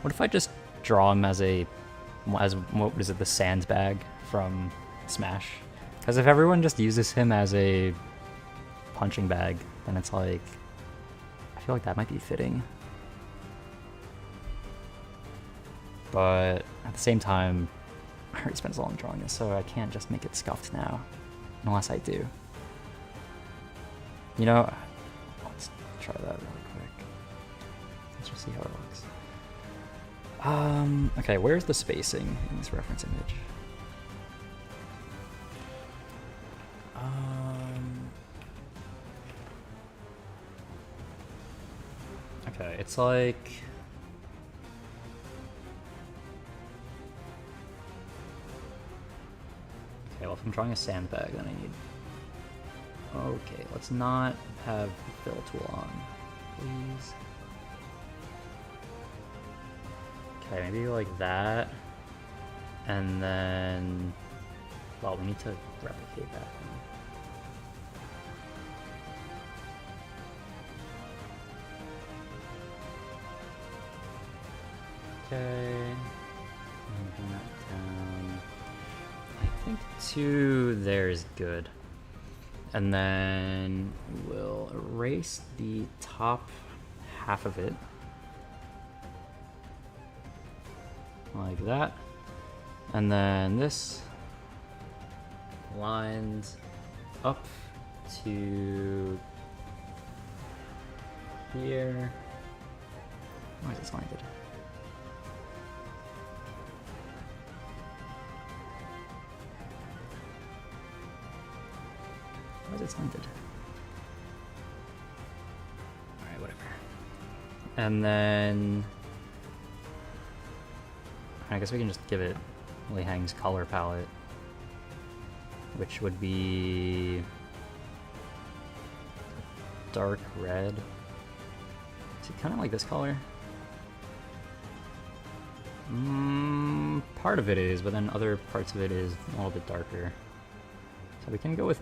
what if I just draw him as what is it, the sandbag from Smash? Because if everyone just uses him as a punching bag, then it's like, I feel like that might be fitting. But at the same time, I already spent so long drawing this, so I can't just make it scuffed now, unless I do. You know, let's try that really quick. Let's just see how it looks. Okay, where's the spacing in this reference image? Okay, it's like... Okay, well if I'm drawing a sandbag, then I need... Okay, let's not have the fill tool on, please. Okay, maybe like that, and then, well, we need to replicate that. Okay, bring that down. I think 2 there is good. And then we'll erase the top half of it. Like that. And then this lines up to here. Why is it slanted? Why is it slanted? Alright, whatever. And then I guess we can just give it Li Heng's color palette, which would be dark red. Is it kind of like this color? Part of it is, but then other parts of it is a little bit darker. So we can go with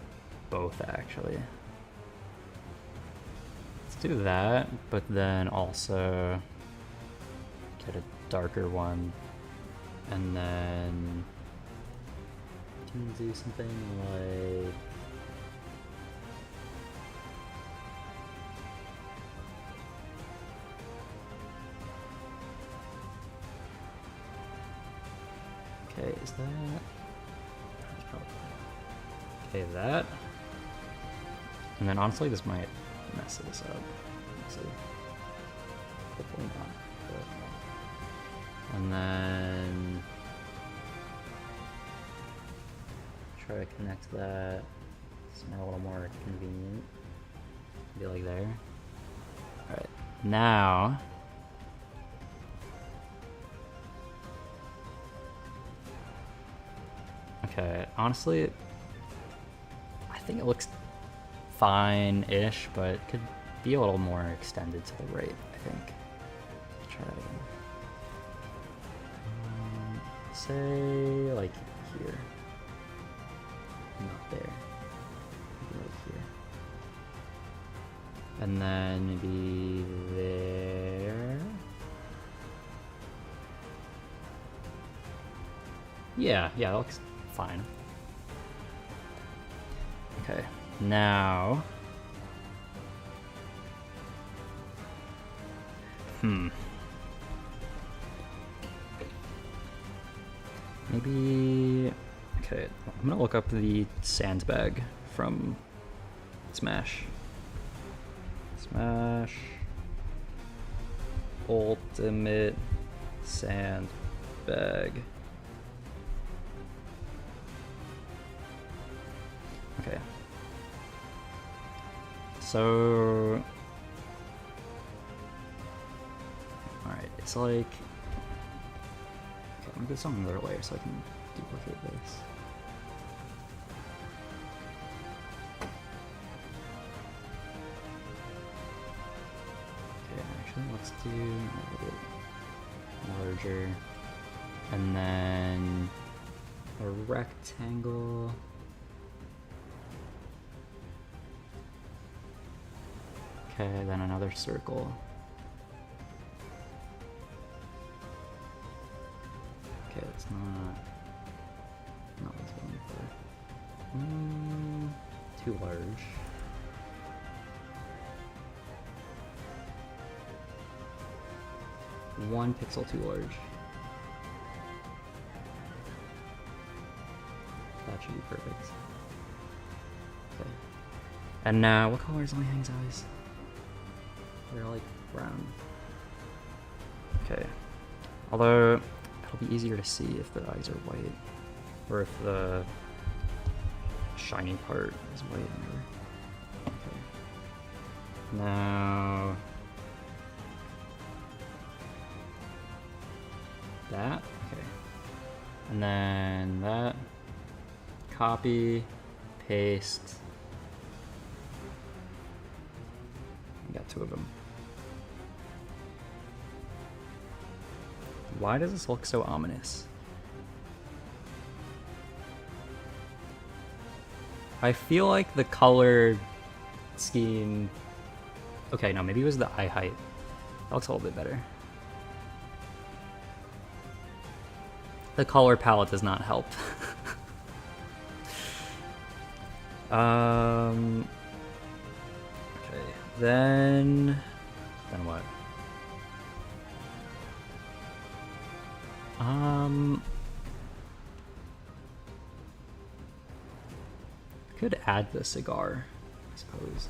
both, actually. Let's do that, but then also get a darker one, and then we can do something like okay, is that that's probably okay that, and then honestly this might mess this up. Let's see. Hopefully not. But... and then try to connect that somewhere a little more convenient. Be like there. Alright, now okay, honestly I think it looks fine-ish, but it could be a little more extended to the right, I think. Try that again. Say like here. Not there. Maybe like here. And then maybe there. Yeah, that looks fine. Okay, now maybe okay, I'm gonna look up the sandbag from Smash Ultimate Sandbag. Okay, so alright, it's like okay, I'm gonna do something another layer so I can duplicate this. Okay, actually let's do a little bit larger, and then a rectangle. Okay, then another circle. Okay, it's not what I was going for. Too large. One pixel too large. That should be perfect. Okay. And now, what color is Li Hang's eyes? They're like brown. Okay. Although it'll be easier to see if the eyes are white, or if the shiny part is white. Okay. Now that. Okay. And then that. Copy, paste. Got two of them. Why does this look so ominous? I feel like the color scheme... Okay, no, maybe it was the eye height. That looks a little bit better. The color palette does not help. Okay, then what? Could add the cigar, I suppose.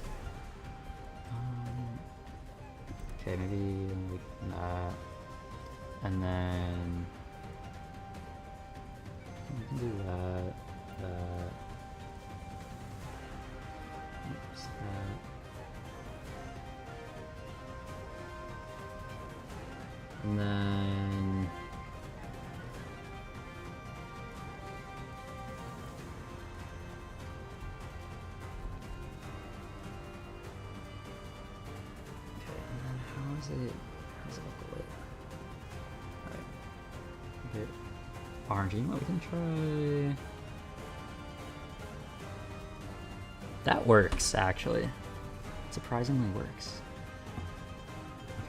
Okay, maybe like that, and then we can do that. Oops, that. And then how does it look like? Alright. Okay. Orange, you know what, we can try... That works, actually. It surprisingly works.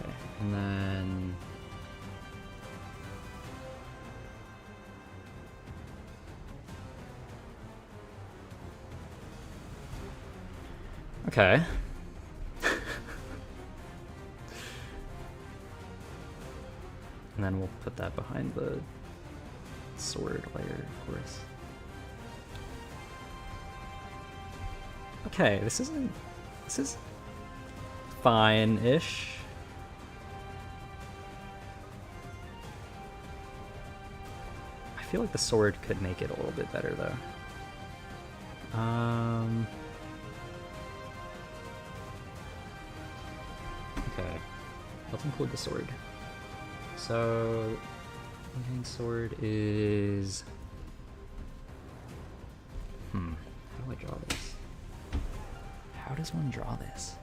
Okay, and then... Okay. And then we'll put that behind the sword layer, of course. Okay, this is fine-ish. I feel like the sword could make it a little bit better though. Okay, let's include the sword. So, Yin sword is... How do I draw this? How does one draw this?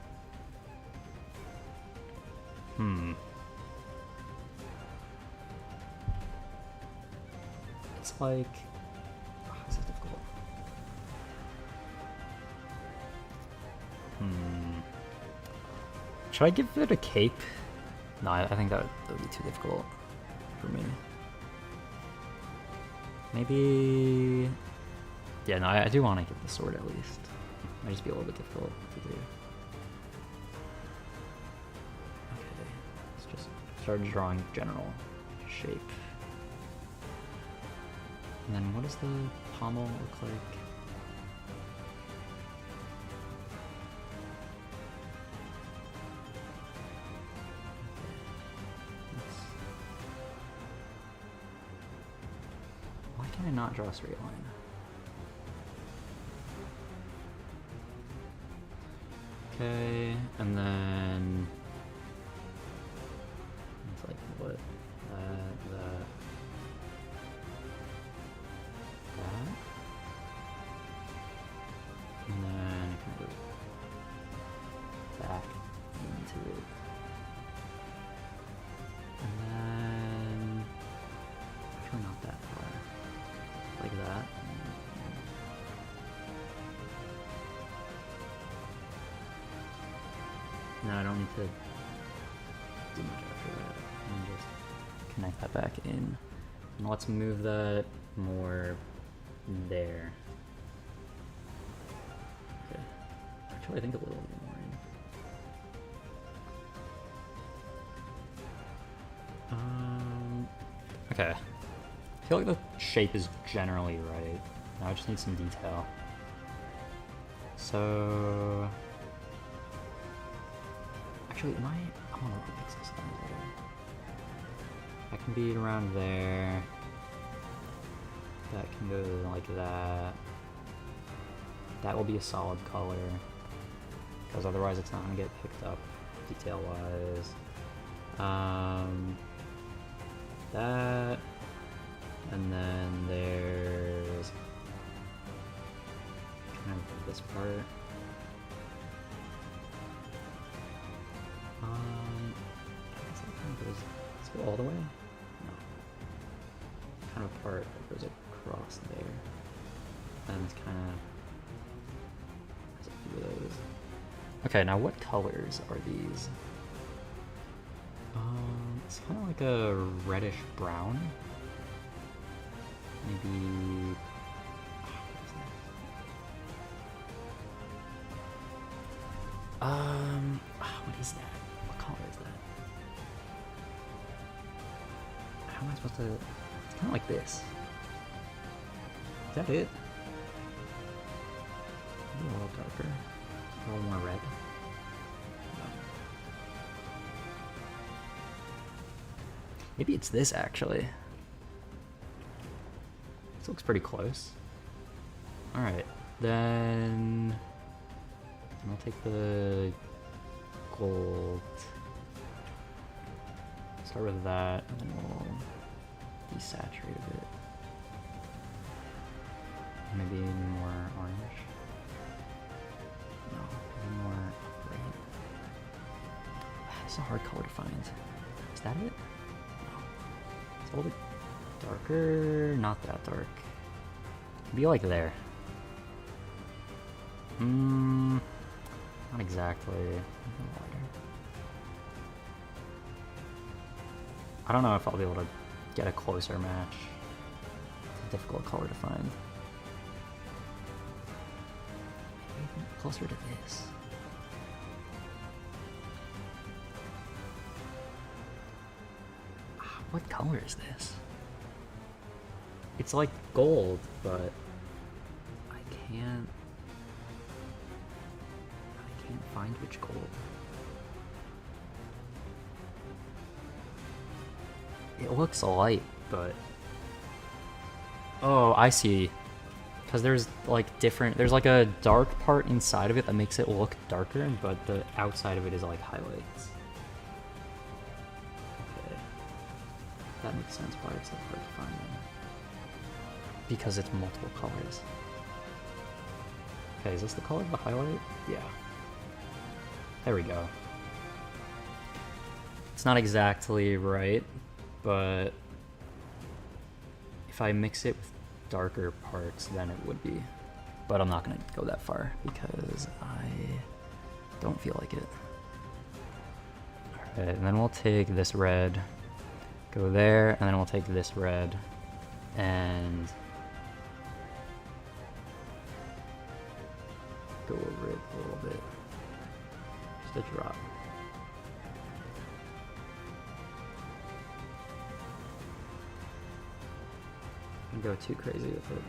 It's like... Oh, this is difficult. Should I give it a cape? No, I think that would be too difficult for me. Maybe... Yeah, no, I do want to give the sword at least. Might just be a little bit difficult to do. Okay, let's just start drawing general shape. And then what does the pommel look like? Why can I not draw a straight line? Okay, and then it's like what? That. And then I can go back into it. And then actually not that far. Like that. No, I don't need to do much after that. And just connect that back in. And let's move that more there. Okay. Actually, I think a little bit more in. Okay. I feel like the shape is generally right. Now I just need some detail. So... Actually, I want to fix this down a little. That can be around there. That can go like that. That will be a solid color, because otherwise it's not going to get picked up detail-wise. That, and then there's kind of this part. I guess that kind of goes, let's go all the way? No. Kind of part that goes across there. And it's kind of, there's a few of those. Okay, now what colors are these? It's kind of like a reddish brown. Maybe, what is that? What color is that? How am I supposed to... It's kind of like this. Is that it? Maybe a little darker. A little more red. No. Maybe it's this, actually. This looks pretty close. Alright, then... I'll take the gold. Start with that, and then we'll desaturate a bit. Maybe more orange. No, maybe more red. It's a hard color to find. Is that it? No. It's a little bit darker. Not that dark. Be like there. Not exactly. I don't know if I'll be able to get a closer match. It's a difficult color to find. Maybe closer to this. What color is this? It's like gold, but I can't find which gold. It looks light, but oh, I see. Because there's like there's like a dark part inside of it that makes it look darker, but the outside of it is like highlights. Okay. That makes sense why it's so hard to find them. Because it's multiple colors. Okay, is this the color of the highlight? Yeah. There we go. It's not exactly right, but if I mix it with darker parts, then it would be. But I'm not gonna go that far because I don't feel like it. Alright, and then we'll take this red, go there, and then we'll take this red, and go over it a little bit. Just a drop. Don't go too crazy with it.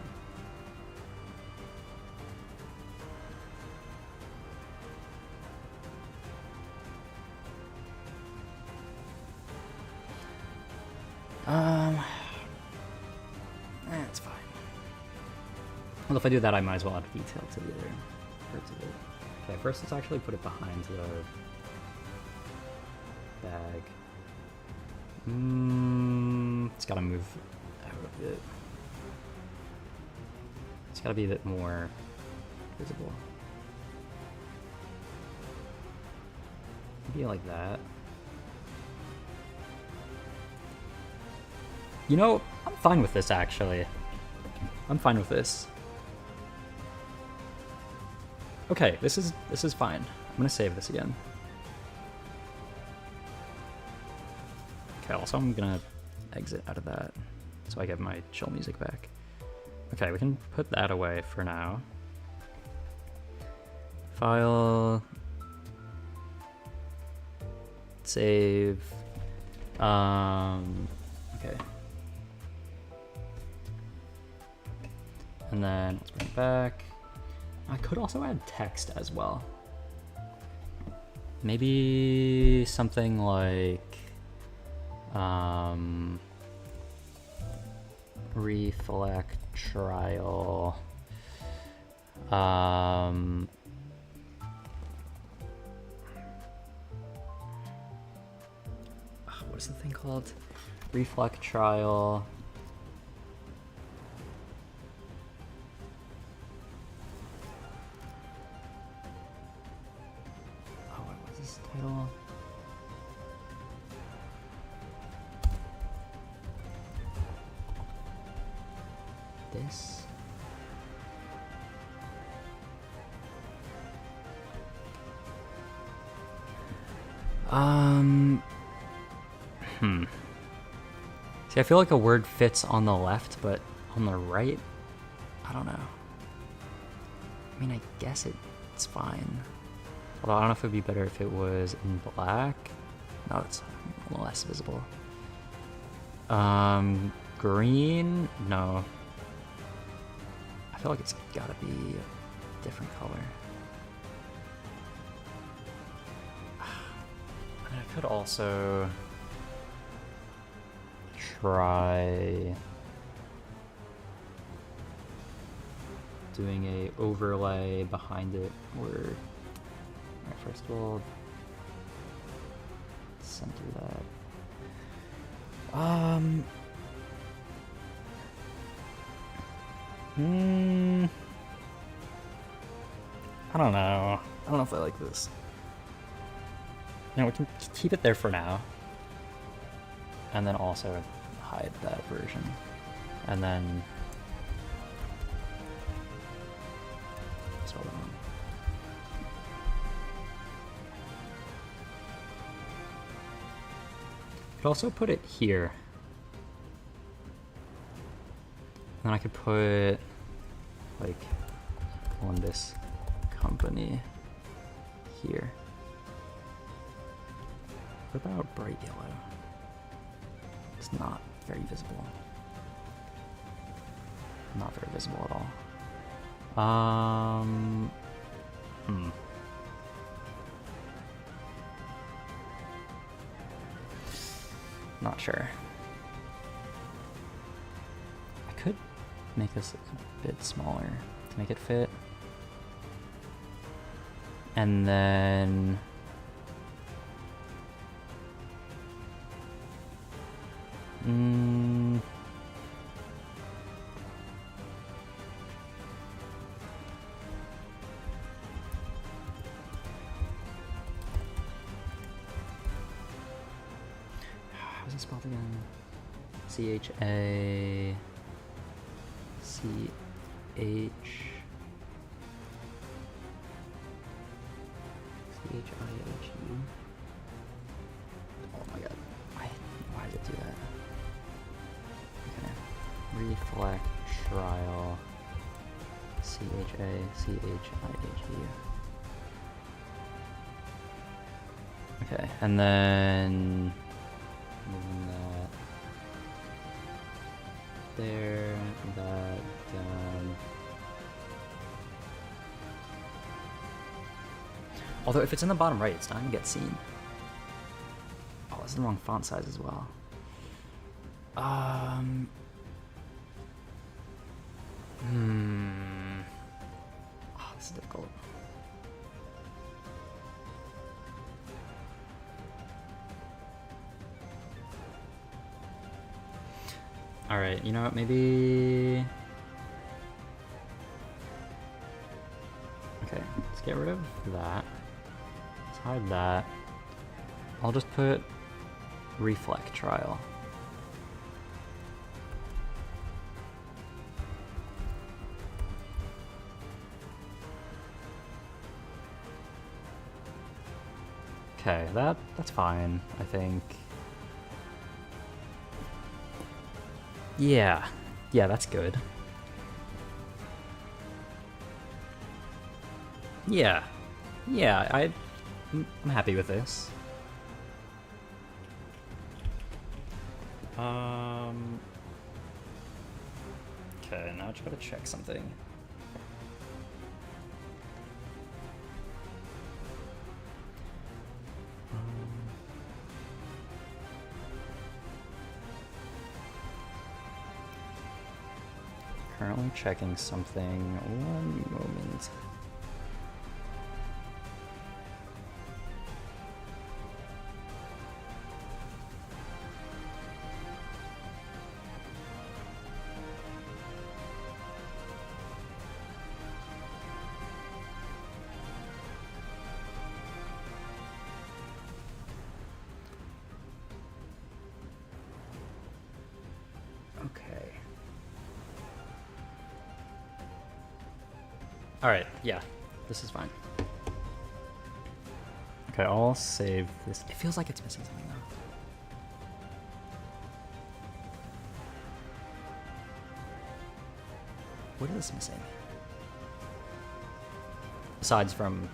That's fine. Well, if I do that, I might as well add detail to the other parts of it. Okay, first let's actually put it behind the bag. It's gotta move out a bit. It's gotta be a bit more visible. Maybe like that. You know, I'm fine with this actually. I'm fine with this. Okay, this is fine. I'm gonna save this again. Okay, also I'm gonna exit out of that so I get my chill music back. Okay, we can put that away for now. File. Save. Okay. And then let's bring it back. I could also add text as well. Maybe something like reflect trial. What is the thing called? Reflect trial. Title. This. See, I feel like a word fits on the left, but on the right, I don't know. I mean, I guess it's fine. Although I don't know if it would be better if it was in black. No, it's a little less visible. Green? No. I feel like it's gotta be a different color. And I could also try doing a overlay behind it where alright, first we'll center that. I don't know. I don't know if I like this. No, we can keep it there for now. And then also hide that version. And then hold on. Could also put it here. And then I could put like Columbus Company here. What about bright yellow? It's not very visible. Not very visible at all. Not sure. I could make this a bit smaller to make it fit. And then how's it spelled again? C-H-A-C-H. C-H-I-H-U. Oh my god. Why did it do that? Okay. Reflect trial. C-H-A-C-H-I-H-U. Okay, and then moving that there, that down. Although if it's in the bottom right, it's not gonna get seen. Oh, it's the wrong font size as well. Oh, this is difficult. Alright, you know what, maybe... Okay, let's get rid of that. Let's hide that. I'll just put reflect trial. Okay, that's fine, I think. Yeah, that's good. Yeah, I'm happy with this. Okay, now I just gotta check something. Currently checking something. One moment. Okay. Alright, yeah, this is fine. Okay, I'll save this. It feels like it's missing something though. What is missing? Besides from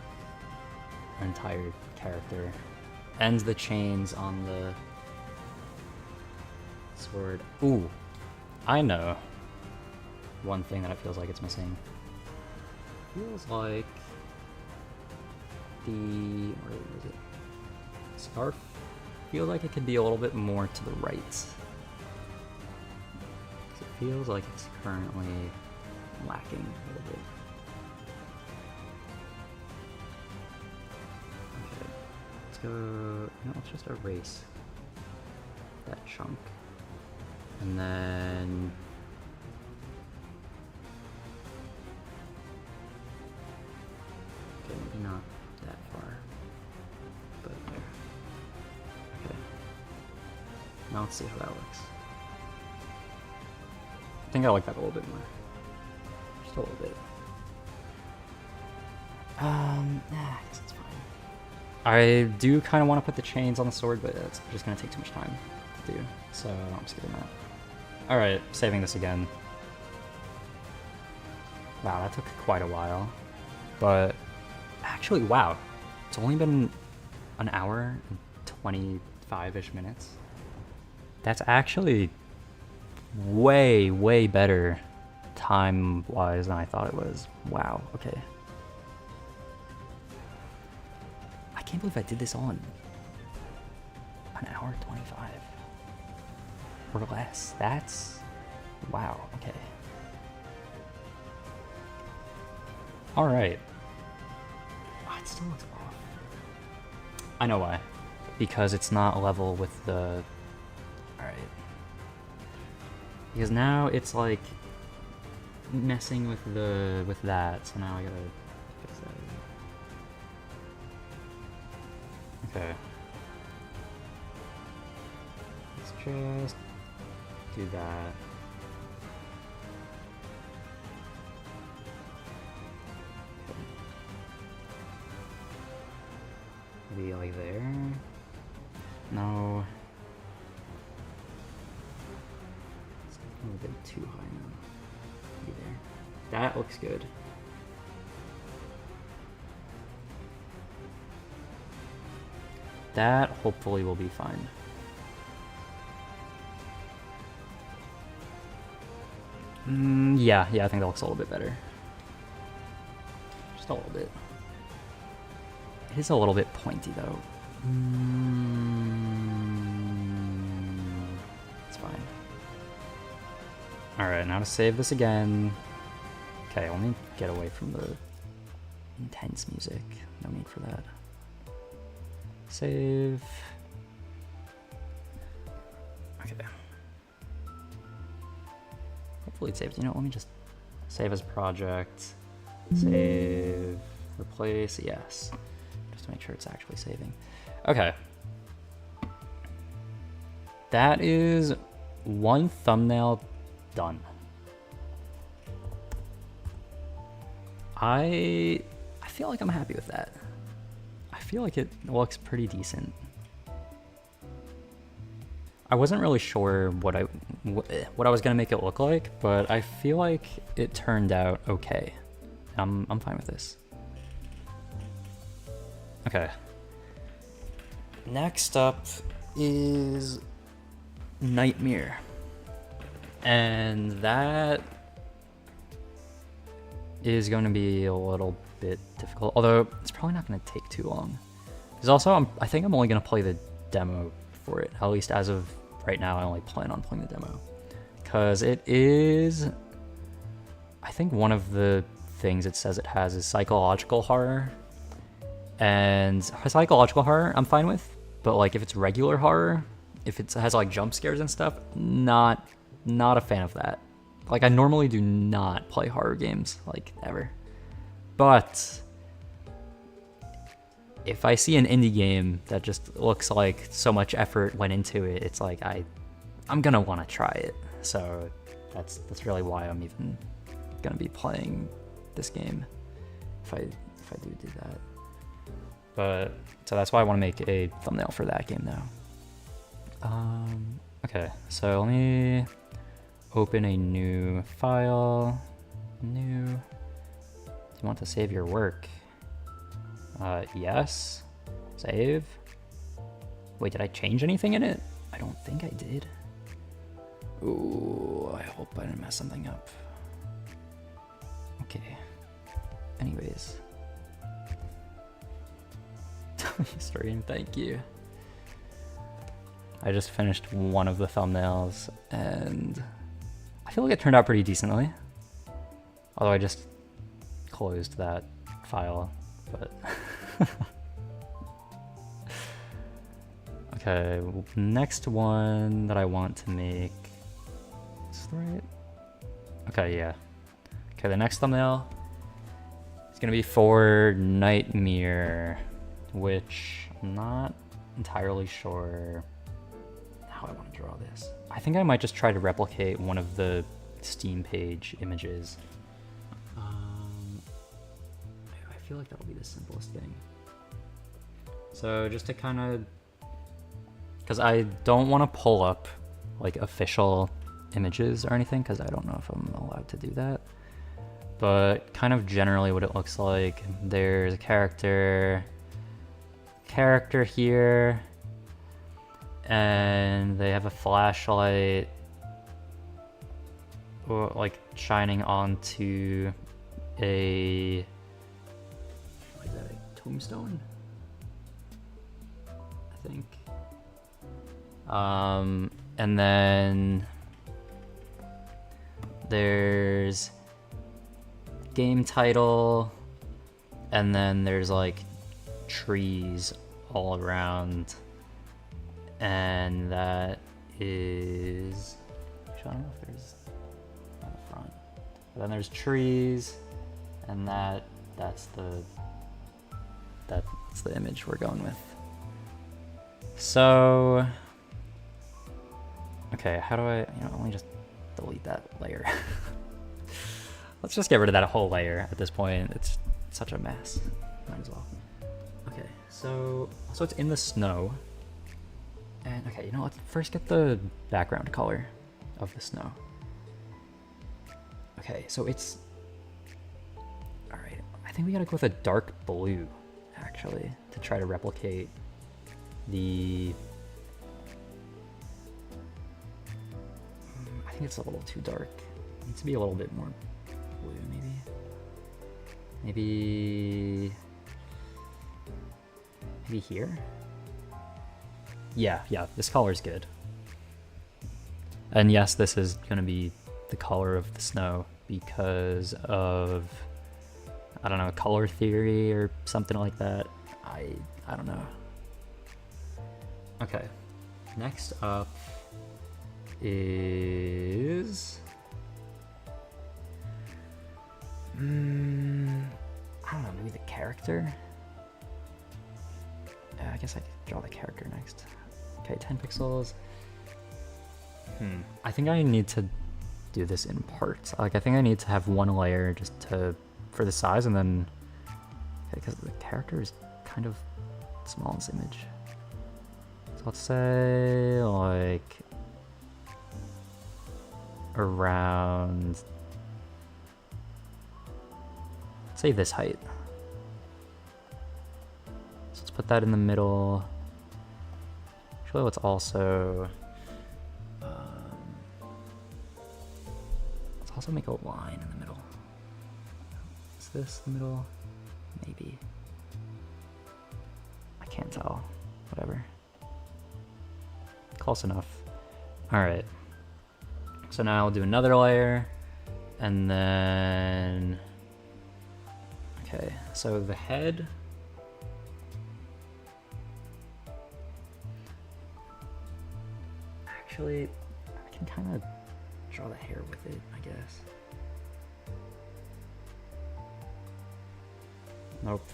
an entire character. Ends the chains on the sword. Ooh, I know one thing that it feels like it's missing. Feels like the, where is it? Scarf? Feels like it could be a little bit more to the right. It feels like it's currently lacking a little bit. Okay, let's go, no, let's just erase that chunk. And then maybe not that far, but there. Okay. Now let's see how that looks. I think I like that a little bit more. Just a little bit. I guess it's fine. I do kind of want to put the chains on the sword, but it's just going to take too much time to do, so I'm skipping that. Alright, saving this again. Wow, that took quite a while. But actually, wow, it's only been an hour and 25-ish minutes. That's actually way, way better time-wise than I thought it was. Wow, okay. I can't believe I did this on an hour 25. Or less. That's... wow, okay. Alright. Oh, it still looks off. I know why. Because it's not level with the... Alright. Because now it's like messing with that, so now I gotta fix that. Okay. Let's just do that. Be like there. No. It's a little bit too high now. Be there. That looks good. That hopefully will be fine. Yeah, I think that looks a little bit better. Just a little bit. It is a little bit pointy though. It's fine. Alright, now to save this again. Okay, let me get away from the intense music. No need for that. Save. Okay. Hopefully it saves. You know, let me just save as project. Save. Replace. Yes. Just to make sure it's actually saving. Okay. That is one thumbnail done. I feel like I'm happy with that. I feel like it looks pretty decent. I wasn't really sure what I was gonna make it look like, but I feel like it turned out okay. I'm fine with this. Okay. Next up is Nightmare, and that is going to be a little bit difficult, although it's probably not going to take too long. Because also, I think I'm only going to play the demo for it, at least as of right now. I only plan on playing the demo, because it is, I think one of the things it says it has is psychological horror, and psychological horror I'm fine with, but like if it's regular horror, if it has like jump scares and stuff, not a fan of that. Like, I normally do not play horror games, like, ever. But if I see an indie game that just looks like so much effort went into it, it's like I'm gonna want to try it. So that's really why I'm even gonna be playing this game if I do that. But so that's why I want to make a thumbnail for that game now. Okay, so let me open a new file. New. Do you want to save your work? Yes. Save. Wait, did I change anything in it? I don't think I did. Ooh, I hope I didn't mess something up. Okay. Anyways. Stream, thank you. I just finished one of the thumbnails, and I feel like it turned out pretty decently. Although I just closed that file, but... Okay, next one that I want to make... Is this right? Okay, yeah. Okay, the next thumbnail is gonna be for Nightmare, which I'm not entirely sure how I want to draw this. I think I might just try to replicate one of the Steam page images. I feel like that'll be the simplest thing. So just to kind of, because I don't want to pull up like official images or anything, because I don't know if I'm allowed to do that. But kind of generally what it looks like, there's a character here, and they have a flashlight like shining onto a, what is that, a tombstone, I think. And then there's game title, and then there's like trees all around, and that is, actually, I don't know if there's on the front, but then there's trees, and that's the image we're going with. So okay, how do I, let me just delete that layer. Let's just get rid of that whole layer at this point. It's such a mess. Might as well. Okay, so it's in the snow. And okay, let's first get the background color of the snow. Okay, so it's, all right, I think we gotta go with a dark blue, actually, to try to replicate the, I think it's a little too dark. It needs to be a little bit more blue, maybe. Maybe here? Yeah, this color's good. And yes, this is gonna be the color of the snow because of, I don't know, color theory or something like that. I don't know. Okay, next up is, I don't know, maybe the character? Yeah, I guess I could draw the character next. Okay, 10 pixels. I think I need to do this in parts. Like, I think I need to have one layer just for the size, and then, because the character is kind of small in this image. So let's say, like, around, say this height. So let's put that in the middle. Actually, let's also, let's also make a line in the middle. Is this the middle? Maybe. I can't tell. Whatever. Close enough. All right. So now I'll do another layer, and then, okay, so the head, actually, I can kind of draw the hair with it, I guess. Nope.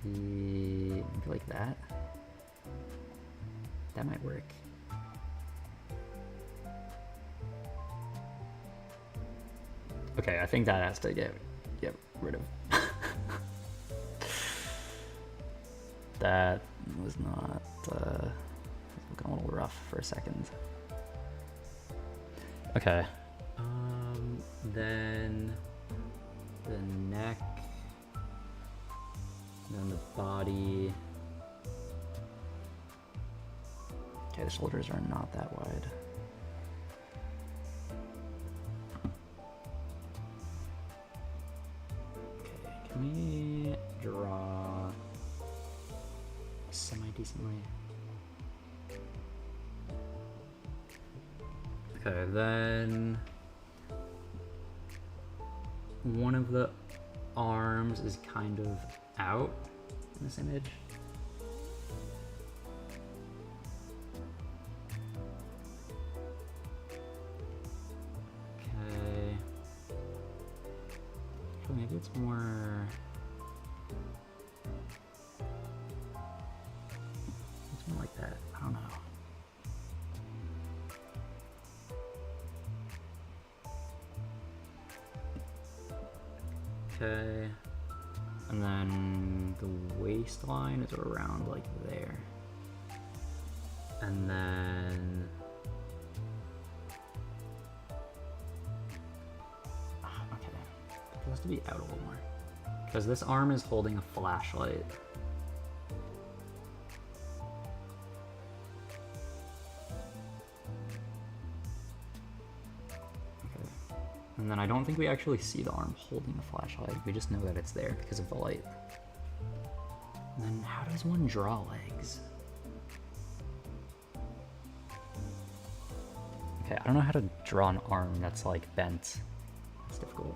Maybe like that. That might work. Okay, I think that has to get rid of. That was not, looking a little rough for a second. Okay. Then the neck, then the body. Okay, the shoulders are not that wide. Okay, can we draw semi-decently? Okay, then one of the arms is kind of out in this image. Okay. So maybe it's more, it's more like that. I don't know. Okay, and then the waistline is around like there, and then okay, it has to be out a little more because this arm is holding a flashlight. And then I don't think we actually see the arm holding the flashlight. We just know that it's there because of the light. And then how does one draw legs? Okay, I don't know how to draw an arm that's like bent. That's difficult.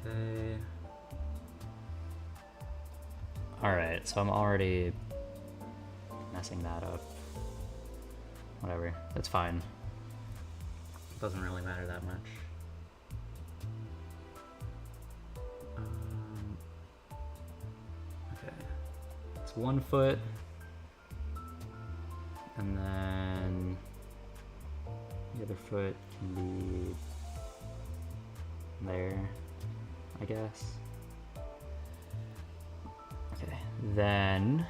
Okay. Alright, so I'm already messing that up. Whatever, that's fine. It doesn't really matter that much. Okay, it's 1 foot, and then the other foot can be there, I guess. Okay, then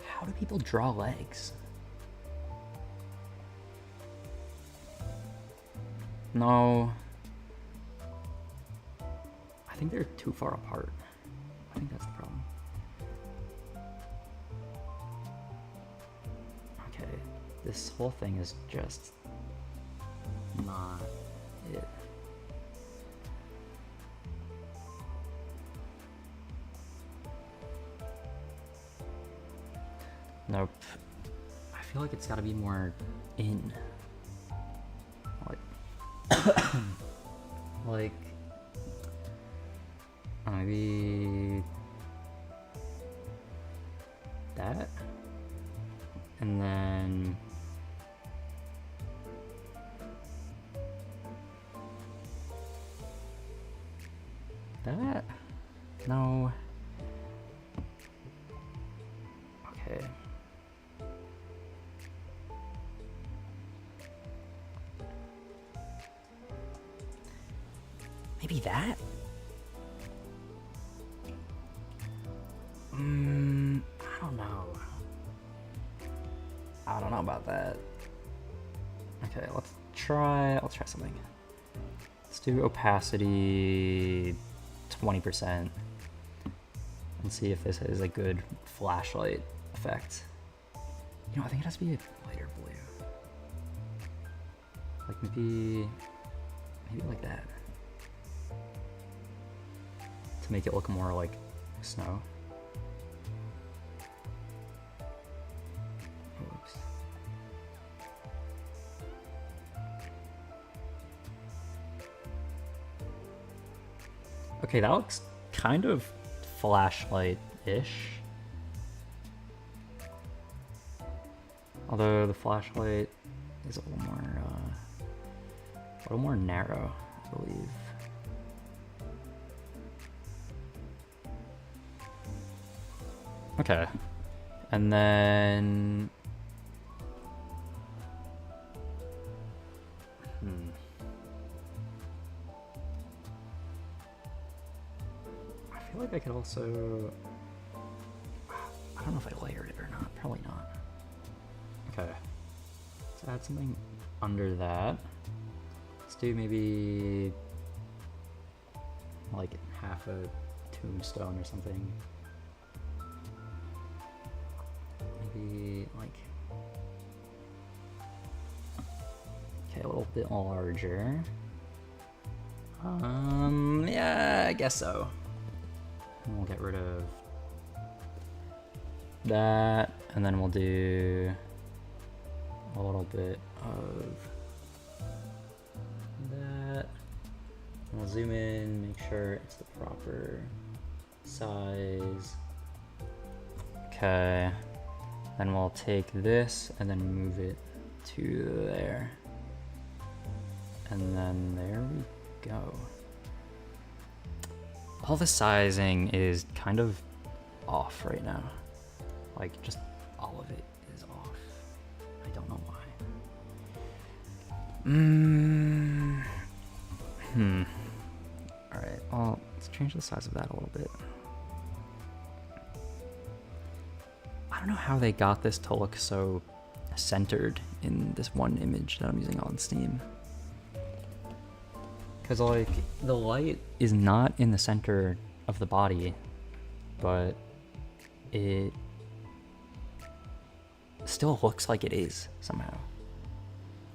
how do people draw legs? No. I think they're too far apart. I think that's the problem. Okay, this whole thing is just not it. Nope. I feel like it's gotta be more in. Like, maybe that, and then that. No. Okay. Maybe that? I don't know. I don't know about that. Okay, let's try something. Let's do opacity 20% and see if this is a good flashlight effect. You know, I think it has to be a lighter blue. Like maybe like that. To make it look more like snow. Oops. Okay, that looks kind of flashlight-ish. Although the flashlight is a little more narrow, I believe. Okay, and then I feel like I could also, I don't know if I layered it or not, probably not. Okay, let's add something under that. Let's do maybe like half a tombstone or something. Maybe like, okay, a little bit larger. Yeah, I guess so. And we'll get rid of that, and then we'll do a little bit of that. And we'll zoom in, make sure it's the proper size. Okay. Then we'll take this and then move it to there. And then there we go. All the sizing is kind of off right now. Like, just all of it is off. I don't know why. Alright, well, let's change the size of that a little bit. I don't know how they got this to look so centered in this one image that I'm using on Steam. Because, like, the light is not in the center of the body, but it still looks like it is somehow.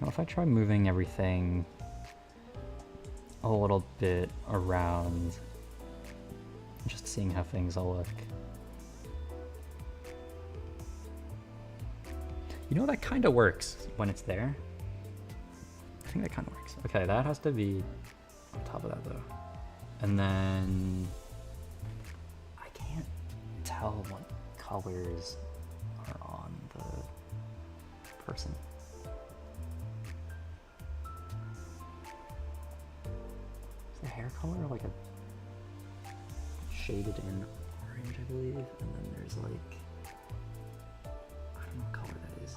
Now if I try moving everything a little bit around, just seeing how things all look. You know, that kind of works when it's there. I think that kind of works. Okay, that has to be on top of that though. And then I can't tell what colors are on the person. Is the hair color like a shaded in orange, I believe? And then there's like, I don't know what color that is.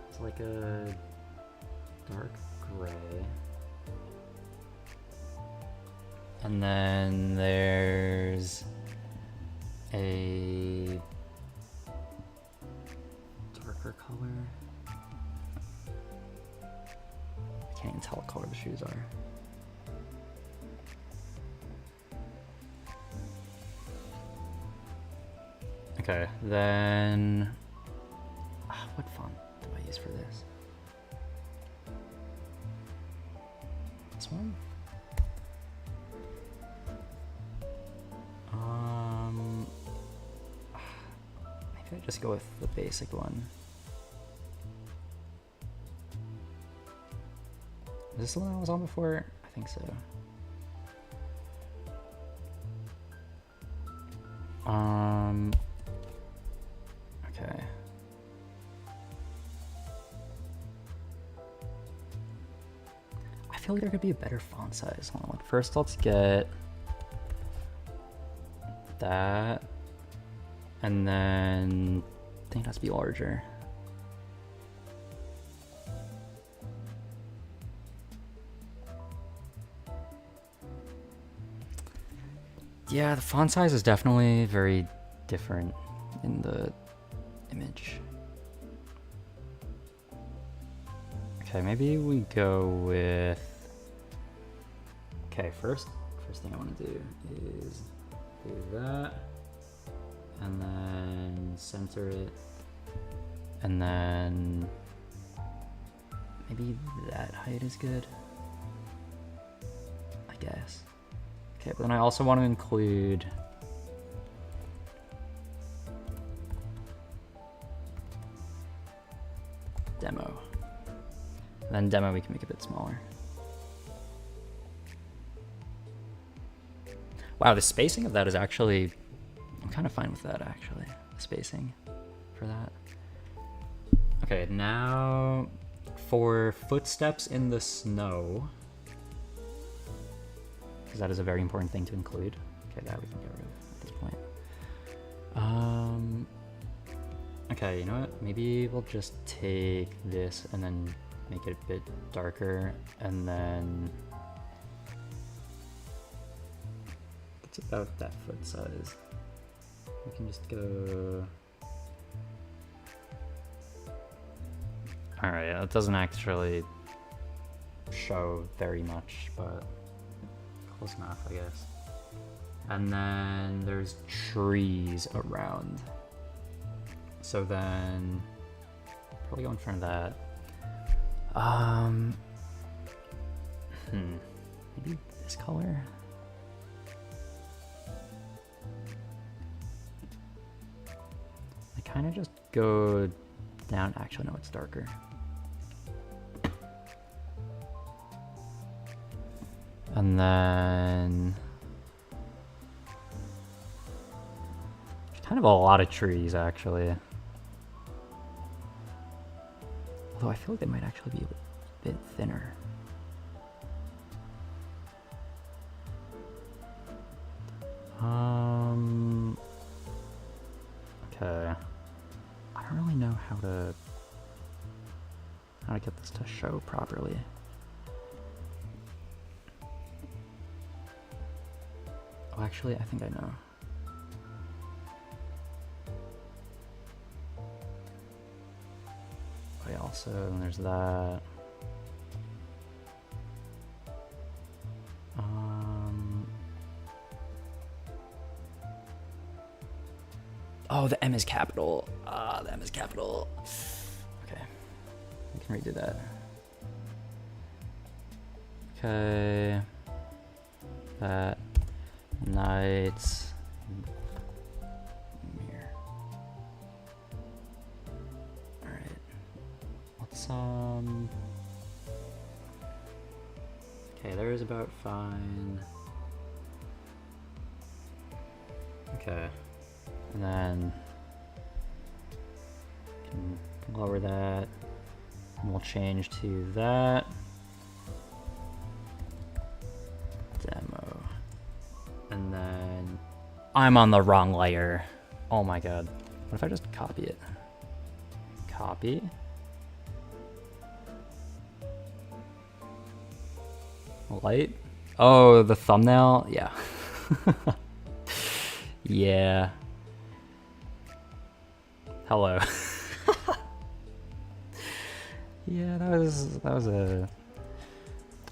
It's like a dark gray. And then there's a darker color. I can't even tell what color the shoes are. Okay, then what font do I use for this? This one? Maybe I just go with the basic one. Is this the one I was on before? I think so. Okay. I feel like there could be a better font size. Hold on, first let's get that, and then I think it has to be larger. Yeah, the font size is definitely very different in the image. Okay, maybe we go with, okay, first thing I want to do is do that, and then center it, and then maybe that height is good, I guess. Okay, but then I also want to include demo. And then demo we can make a bit smaller. Wow, the spacing of that is actually, I'm kind of fine with that actually, the spacing for that. Okay, now for footsteps in the snow, because that is a very important thing to include. Okay, that we can get rid of at this point. Okay, you know what? Maybe we'll just take this and then make it a bit darker, and then it's about that foot size. We can just go. All right, it doesn't actually show very much, but close enough, I guess. And then there's trees around. So then probably go in front of that. Maybe this color. I kind of just go down. Actually, no, it's darker. And then there's kind of a lot of trees, actually. Although I feel like they might actually be a bit thinner. Okay. I don't really know how to get this to show properly. Oh, actually, I think I know. Okay, also, there's that. Oh, the M is capital. Ah, the M is capital. Okay, we can redo that. Okay, that night. Mirror. All right. Let's Okay, there is about fine. Okay, and then can lower that, and we'll change to that. Demo. And then I'm on the wrong layer. Oh my god. What if I just copy it? Copy. Light? Oh, the thumbnail? Yeah. Yeah. Hello. Yeah, that was a...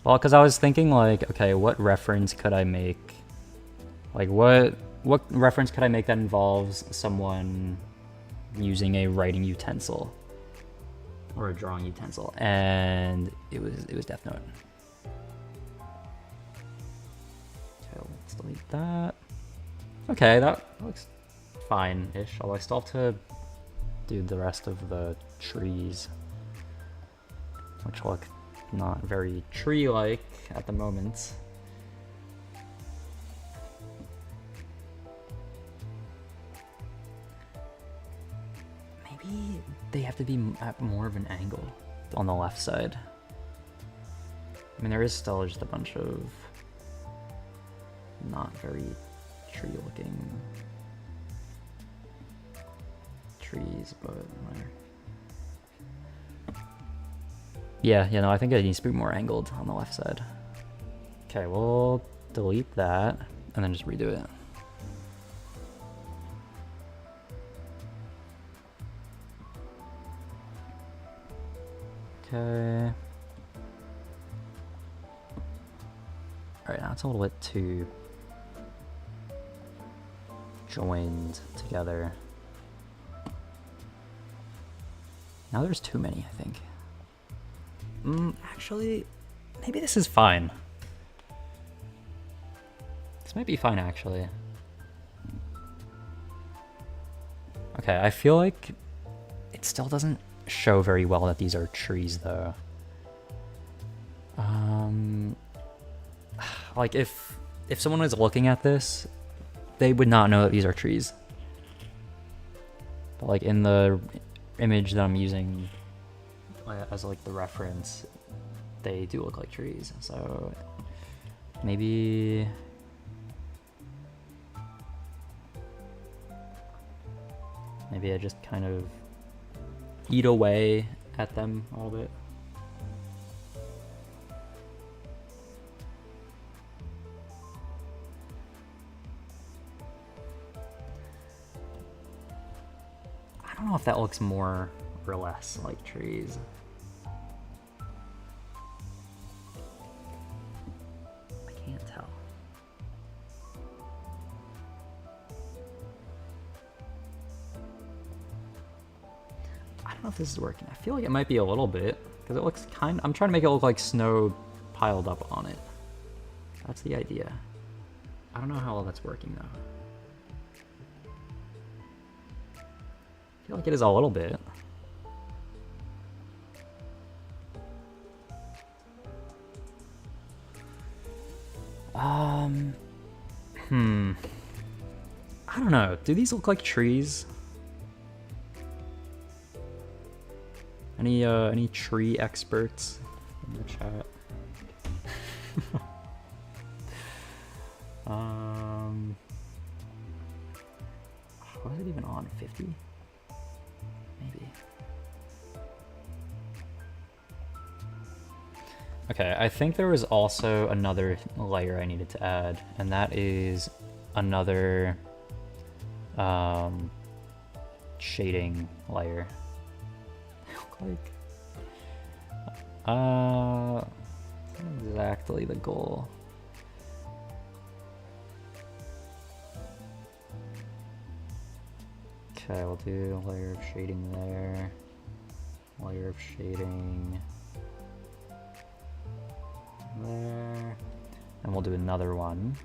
Well, because I was thinking like, okay, what reference could I make? Like what reference could I make that involves someone using a writing utensil or a drawing utensil? And it was Death Note. Okay, let's delete that. Okay, that looks fine-ish. Although I still have to do the rest of the trees, which look not very tree-like at the moment. Maybe they have to be at more of an angle on the left side. I mean, there is still just a bunch of not very tree-looking trees, but whatever. Yeah, no, I think it needs to be more angled on the left side. Okay, we'll delete that and then just redo it. Okay. Alright, now it's a little bit too joined together. Now there's too many, I think. Actually, maybe this is fine. This might be fine, actually. Okay, I feel like it still doesn't show very well that these are trees, though. Like, if someone was looking at this, they would not know that these are trees. But, like, in the image that I'm using as like the reference, they do look like trees. So maybe I just kind of eat away at them a little bit. I don't know if that looks more or less like trees. I can't tell. I don't know if this is working. I feel like it might be a little bit, because it looks I'm trying to make it look like snow piled up on it. That's the idea. I don't know how well that's working though. I feel like it is a little bit. I don't know. Do these look like trees? Any tree experts in the chat? What is it even on? 50? Maybe. Okay, I think there was also another layer I needed to add, and that is another shading layer. Like, not exactly the goal. Okay, we'll do a layer of shading there. Layer of shading there. And we'll do another one.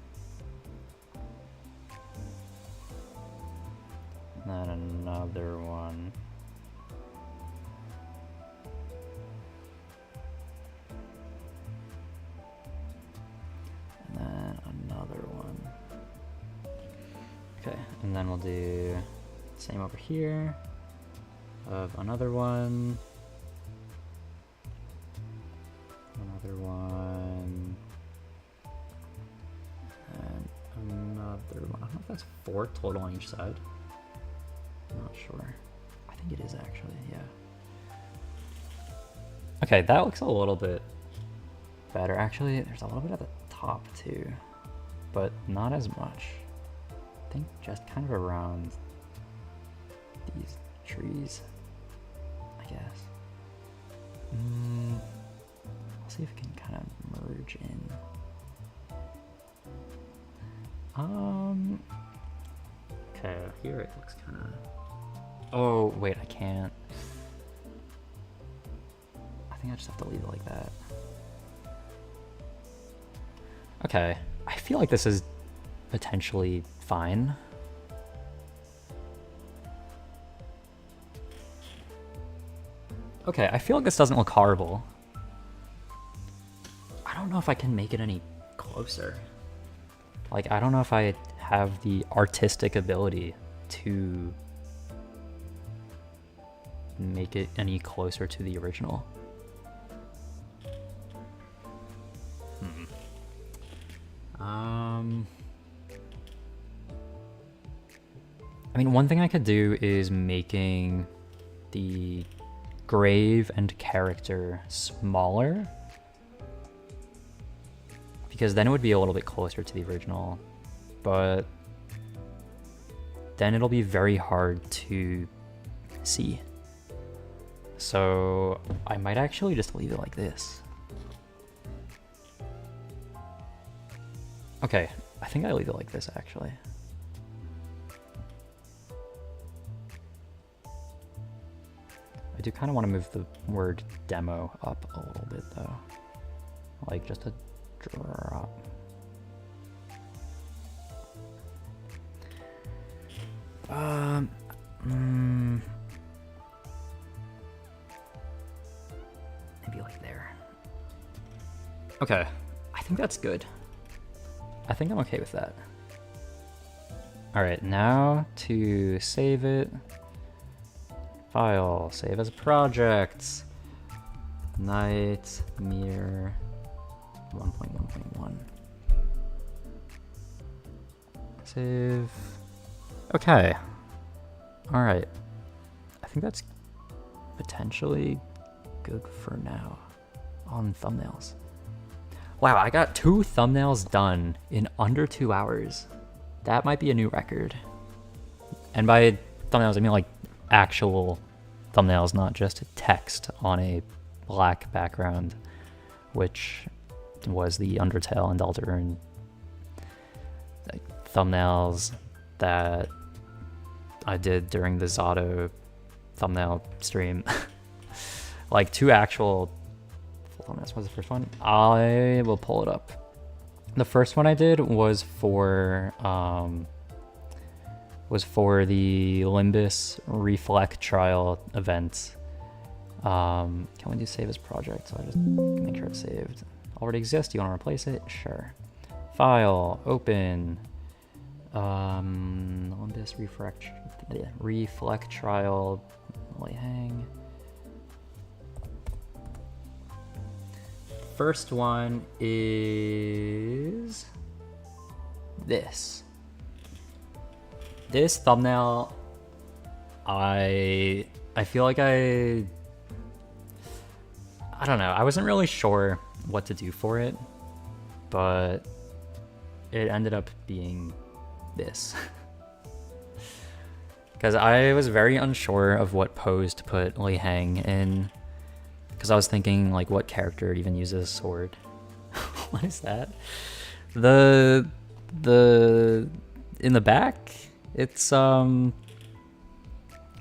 And then another one. And then another one. Okay, and then we'll do the same over here. Of another one. Another one. And another one. I don't know if that's 4 total on each side. I'm not sure. I think it is actually, yeah. Okay, that looks a little bit better. Actually, there's a little bit at the top too, but not as much. I think just kind of around these trees, I guess. I'll see if it can kind of merge in. Okay, here it looks kind of... Oh, wait, I can't. I think I just have to leave it like that. Okay, I feel like this is potentially fine. Okay, I feel like this doesn't look horrible. I don't know if I can make it any closer. Like, I don't know if I have the artistic ability to make it any closer to the original. I mean, one thing I could do is making the grave and character smaller, because then it would be a little bit closer to the original, but then it'll be very hard to see. So I might actually just leave it like this. Okay, I think I leave it like this actually. I do kind of want to move the word demo up a little bit though. Like just a drop. Maybe like there. Okay, I think that's good. I think I'm okay with that. Alright, now to save it. File, save as project. Nightmare 1.1.1. Save. Okay. Alright. I think that's potentially good for now on thumbnails. Wow, I got 2 thumbnails done in under 2 hours. That might be a new record. And by thumbnails, I mean like actual thumbnails, not just text on a black background, which was the Undertale and Deltarune thumbnails that I did during the Zato thumbnail stream. Like 2 actual thumbnails. Was the first one? I will pull it up. The first one I did was for the Limbus Reflect trial event. Can we do save as project? So I just make sure it's saved. Already exists. You want to replace it? Sure. File, open. Limbus Reflect trial. Let hang. First one is this. This thumbnail, I feel like I don't know. I wasn't really sure what to do for it, but it ended up being this. Because I was very unsure of what pose to put Lei Hang in. Because I was thinking, like, what character even uses a sword? What is that? In the back, it's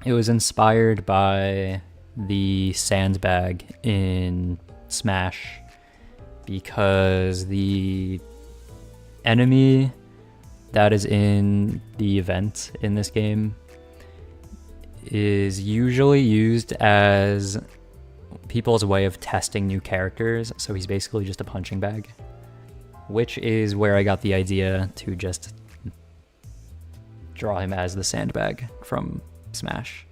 It was inspired by the sandbag in Smash because the enemy that is in the event in this game is usually used as people's way of testing new characters, so he's basically just a punching bag, which is where I got the idea to just draw him as the sandbag from Smash.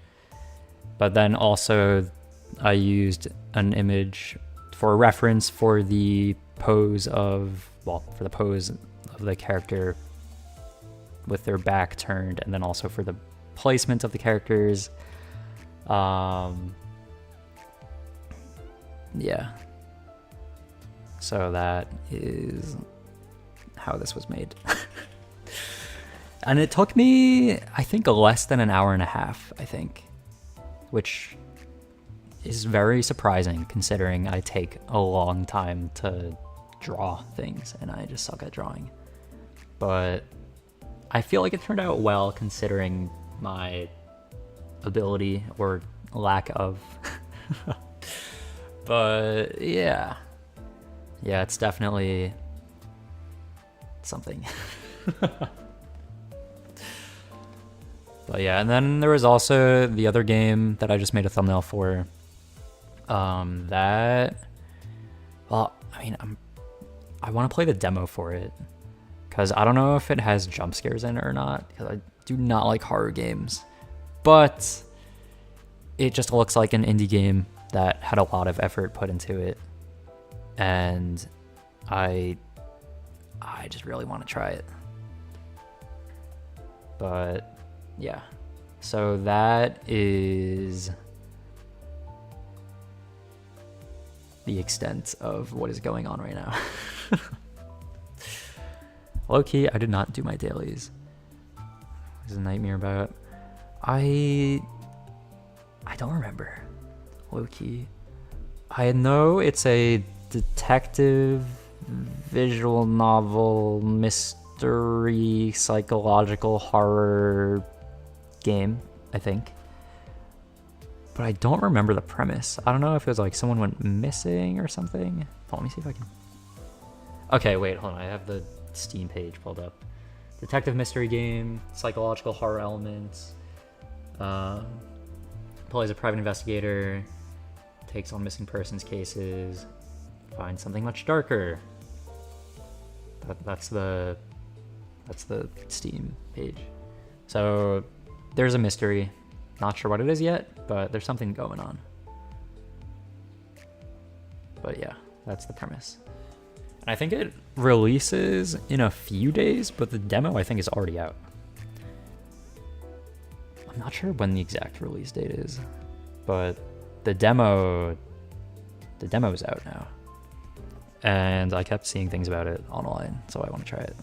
But then also I used an image for reference for the pose of, well, for the pose of the character with their back turned, and then also for the placement of the characters. Yeah. So that is how this was made. And it took me, I think, less than an hour and a half, I think. Which is very surprising considering I take a long time to draw things and I just suck at drawing. But I feel like it turned out well considering my ability or lack of. But yeah. Yeah, it's definitely something. But yeah, and then there was also the other game that I just made a thumbnail for. That, well, I mean, I want to play the demo for it because I don't know if it has jump scares in it or not, because I do not like horror games. But it just looks like an indie game that had a lot of effort put into it, and I just really want to try it. But yeah, so that is the extent of what is going on right now. Low-key, I did not do my dailies. What is a nightmare about? I don't remember. Low-key. I know it's a detective visual novel mystery psychological horror game, I think. But I don't remember the premise. I don't know if it was like someone went missing or something. Let me see if I can. Okay, wait, hold on. I have the Steam page pulled up. Detective mystery game, psychological horror elements. Plays a private investigator, takes on missing persons cases, finds something much darker. That's the Steam page. So there's a mystery. Not sure what it is yet, but there's something going on. But yeah, that's the premise. And I think it releases in a few days, but the demo I think is already out. I'm not sure when the exact release date is, but the demo is out now. And I kept seeing things about it online, so I want to try it.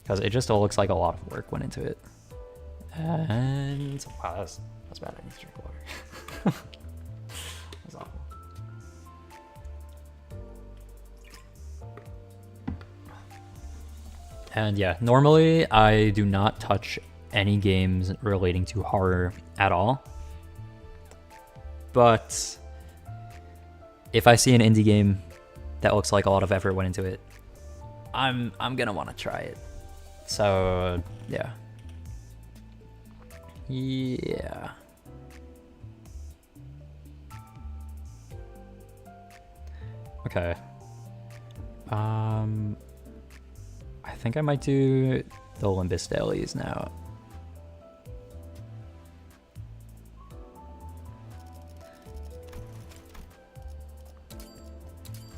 Because it just all looks like a lot of work went into it. And wow, that's bad. I need to drink water. That's awful. And yeah, normally I do not touch any games relating to horror at all. But if I see an indie game that looks like a lot of effort went into it, I'm gonna want to try it. So yeah. Yeah. Okay. I think I might do the Olympus dailies now.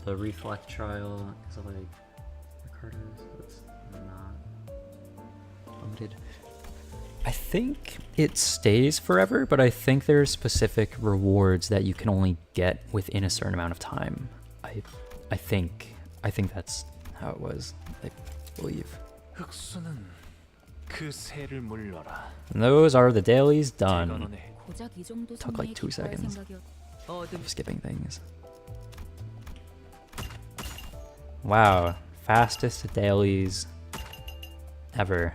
The reflect trial is like Ricardo's. That's not limited. I think it stays forever, but I think there's specific rewards that you can only get within a certain amount of time. I think that's how it was. I believe. And those are the dailies done. Took like 2 seconds. I'm skipping things. Wow, fastest dailies ever.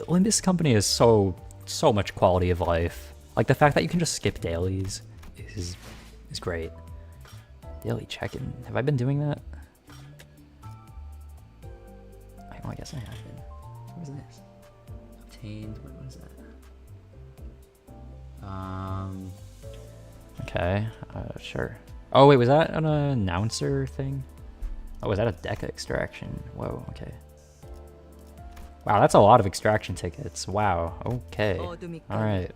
Olympus Company is so much quality of life. Like the fact that you can just skip dailies is great. Daily check-in. Have I been doing that? I guess I have been. What is this? Obtained. What is that? Okay. Sure. Oh wait, was that an announcer thing? Oh, was that a deck extraction? Whoa. Okay. Wow, that's a lot of extraction tickets. Wow. Okay. All right.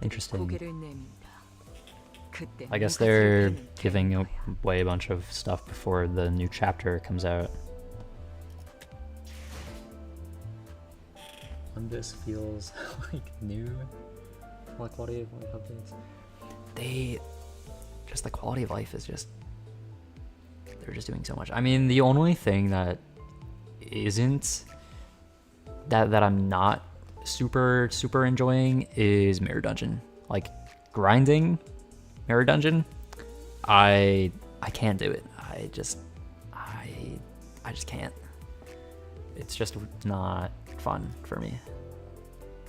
Interesting. I guess they're giving away a bunch of stuff before the new chapter comes out. When this feels like new, like quality of life updates. The quality of life is just, they're just doing so much. I mean, the only thing that isn't, that I'm not super enjoying is Mirror Dungeon. Like grinding Mirror Dungeon, I can't do it. I just can't. It's just not fun for me.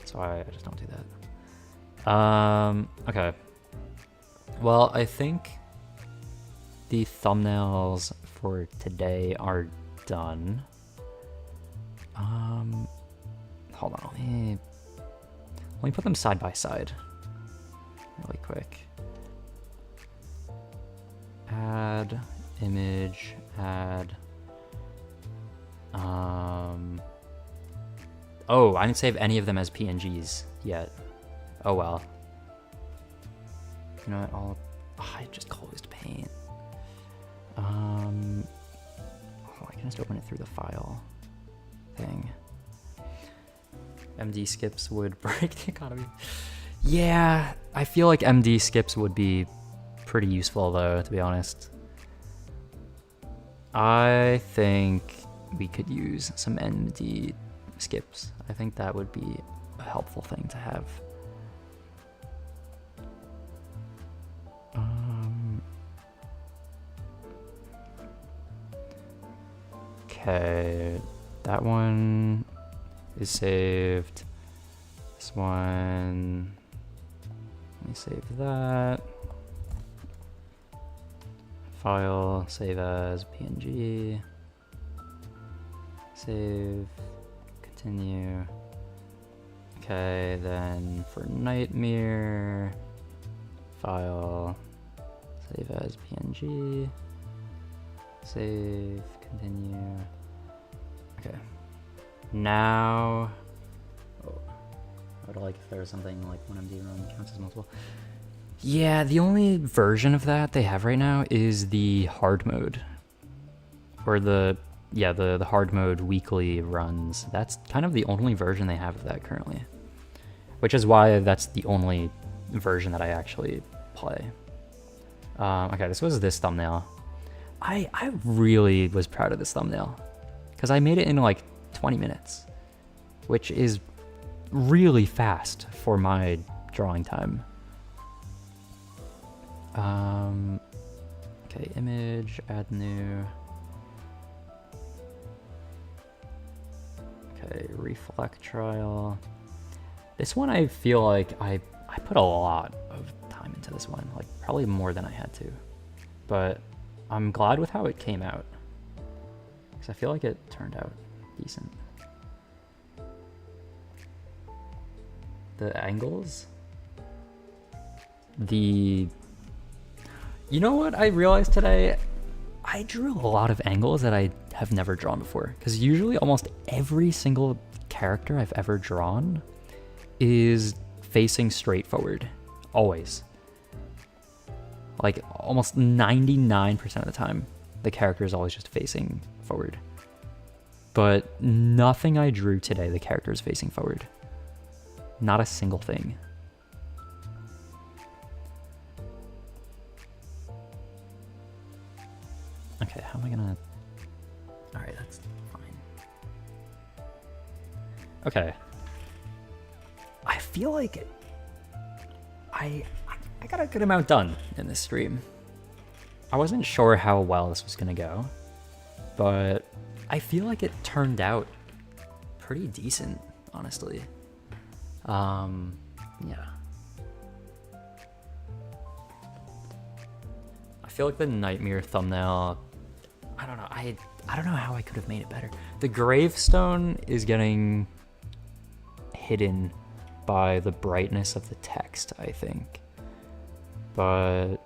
So I just don't do that. Okay. Well, I think the thumbnails for today are done. Hold on, let me put them side by side really quick. Add image, add oh, I didn't save any of them as PNGs yet. Oh well. You know what, I just closed Paint. Oh, I can just open it through the file thing. MD skips would break the economy. Yeah, I feel like MD skips would be pretty useful though, to be honest. I think we could use some MD skips. I think that would be a helpful thing to have. Okay, that one is saved. This one, let me save that. File, save as PNG. Save, continue. Okay, then for Nightmare, file, save as PNG. Save, continue. Okay. Now, I would like if there was something like 1MD run counts as multiple. Yeah, the only version of that they have right now is the hard mode, or the hard mode weekly runs. That's kind of the only version they have of that currently, which is why that's the only version that I actually play. Okay, this was this thumbnail. I really was proud of this thumbnail because I made it in like 20 minutes, which is really fast for my drawing time. Okay, image, add new. Okay, reflect trial. This one I feel like I put a lot of time into this one, like probably more than I had to, but I'm glad with how it came out because I feel like it turned out decent. The angles, you know what I realized today? I drew a lot of angles that I have never drawn before, because usually almost every single character I've ever drawn is facing straight forward, always. Like almost 99% of the time, the character is always just facing forward. But nothing I drew today, the character is facing forward. Not a single thing. Okay, how am I gonna... Alright, that's fine. Okay. I feel like I got a good amount done in this stream. I wasn't sure how well this was gonna go, but I feel like it turned out pretty decent, honestly. Yeah. I feel like the Nightmare thumbnail, I don't know, I don't know how I could have made it better. The gravestone is getting hidden by the brightness of the text, I think. But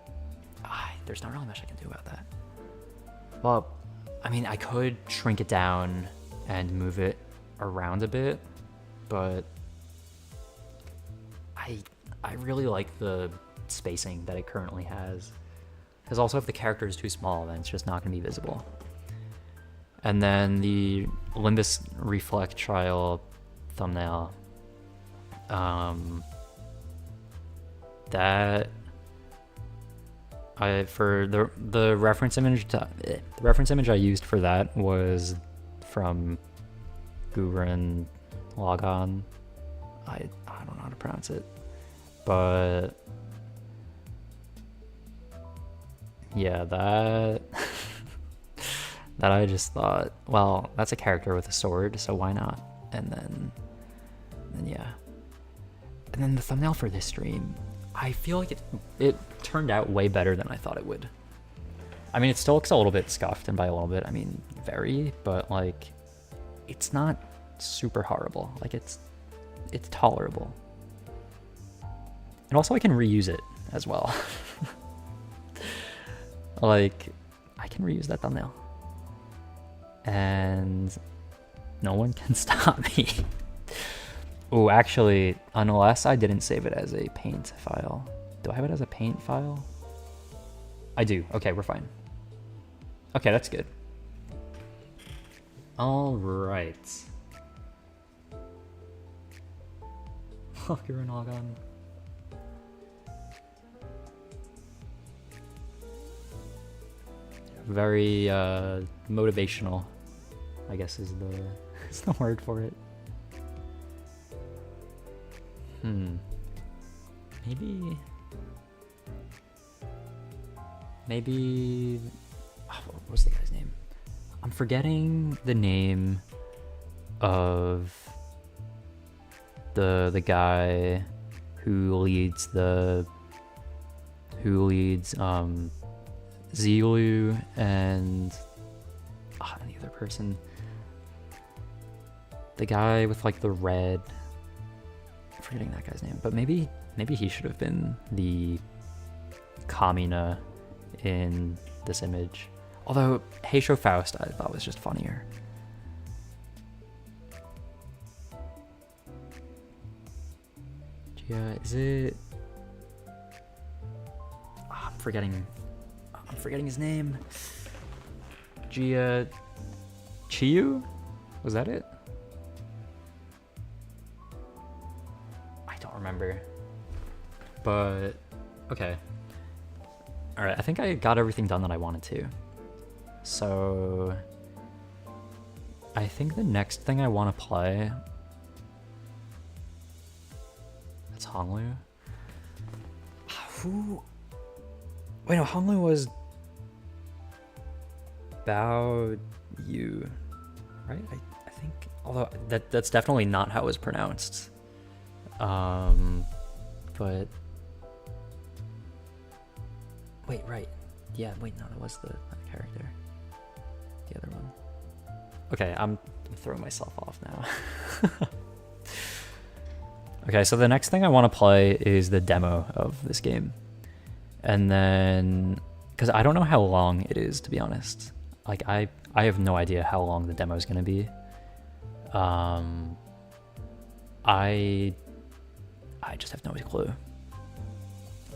there's not really much I can do about that. Well, I mean, I could shrink it down and move it around a bit, but I really like the spacing that it currently has. Because also if the character is too small, then it's just not going to be visible. And then the Limbus Reflect Trial thumbnail, that for the reference image I used for that was from Gurren Lagann. I don't know how to pronounce it, but yeah, that that I just thought, well, that's a character with a sword, so why not? And then yeah. And then the thumbnail for this stream, I feel like it turned out way better than I thought it would. I mean, it still looks a little bit scuffed, and by a little bit, I mean very, but like, it's not super horrible. Like, it's tolerable. And also I can reuse it as well. Like, I can reuse that thumbnail. And no one can stop me. Oh, actually, unless I didn't save it as a paint file. Do I have it as a paint file? I do. Okay, we're fine. Okay, that's good. All right. Gurren Lagann. Very motivational, I guess is the word for it. Maybe what was the guy's name? I'm forgetting the name of the guy who leads Zilu and the other person. The guy with like the red, I'm forgetting that guy's name, but maybe he should have been the Kamina in this image. Although Heisho Faust I thought was just funnier. Yeah, is it? I'm forgetting his name. Gia Chiyu? Was that it? I don't remember. But okay. Alright, I think I got everything done that I wanted to. So I think the next thing I want to play, that's Honglu. Wait, no, Honglu was Bao Yu, right? I think, although that's definitely not how it was pronounced. But wait, right? Yeah, wait, no, that was the character. The other one. Okay, I'm throwing myself off now. Okay, so the next thing I want to play is the demo of this game. And then, because I don't know how long it is, to be honest. Like, I have no idea how long the demo is going to be. I just have no clue.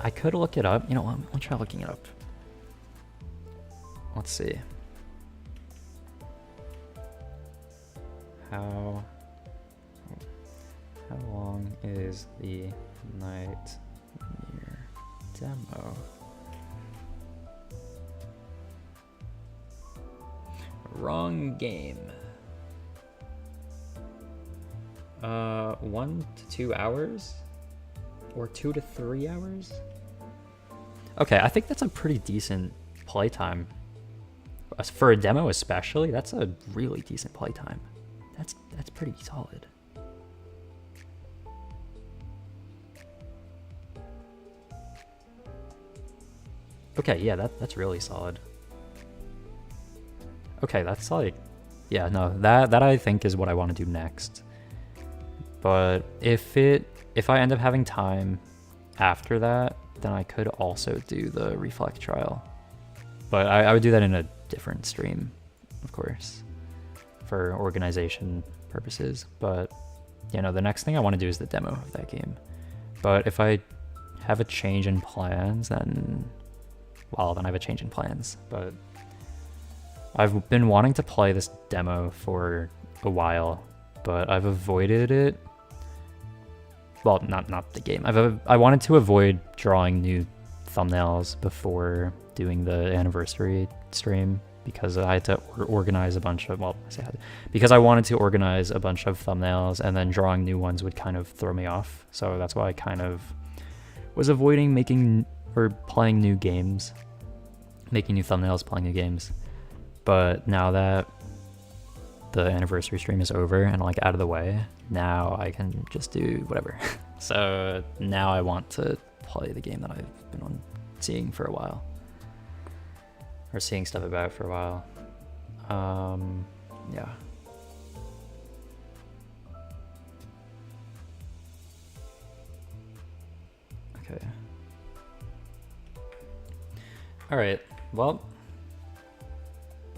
I could look it up. You know what? I'll try looking it up. Let's see. How long is the Nightmare demo? Wrong game. 1 to 2 hours? Or 2 to 3 hours? Okay, I think that's a pretty decent playtime. For a demo especially, that's a really decent playtime. That's pretty solid. Okay, yeah, that's really solid. Okay, that's like, yeah, no, that I think is what I want to do next. But if I end up having time after that, then I could also do the reflect trial. But I would do that in a different stream, of course, for organization purposes. But, you know, the next thing I want to do is the demo of that game. But if I have a change in plans, then, well, then I have a change in plans. But I've been wanting to play this demo for a while, but I've avoided it. Well, not the game. I wanted to avoid drawing new thumbnails before doing the anniversary stream because I had to organize a bunch of, well, I say I had to, because I wanted to organize a bunch of thumbnails, and then drawing new ones would kind of throw me off. So that's why I kind of was avoiding making or playing new games, making new thumbnails, playing new games. But now that the anniversary stream is over and like out of the way, now I can just do whatever. So now I want to play the game that I've been seeing for a while, or seeing stuff about for a while. Yeah. Okay. All right. Well,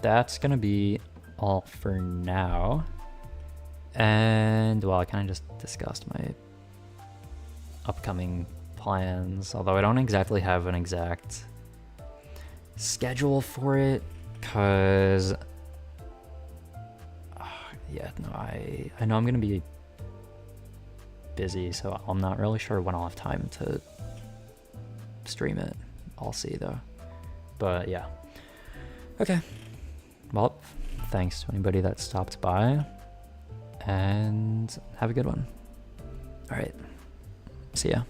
that's gonna be all for now. And well, I kind of just discussed my upcoming plans, although I don't exactly have an exact schedule for it, because yeah, no, I know I'm gonna be busy, so I'm not really sure when I'll have time to stream it. I'll see though. But yeah. Okay. Well, thanks to anybody that stopped by, and have a good one. All right. See ya.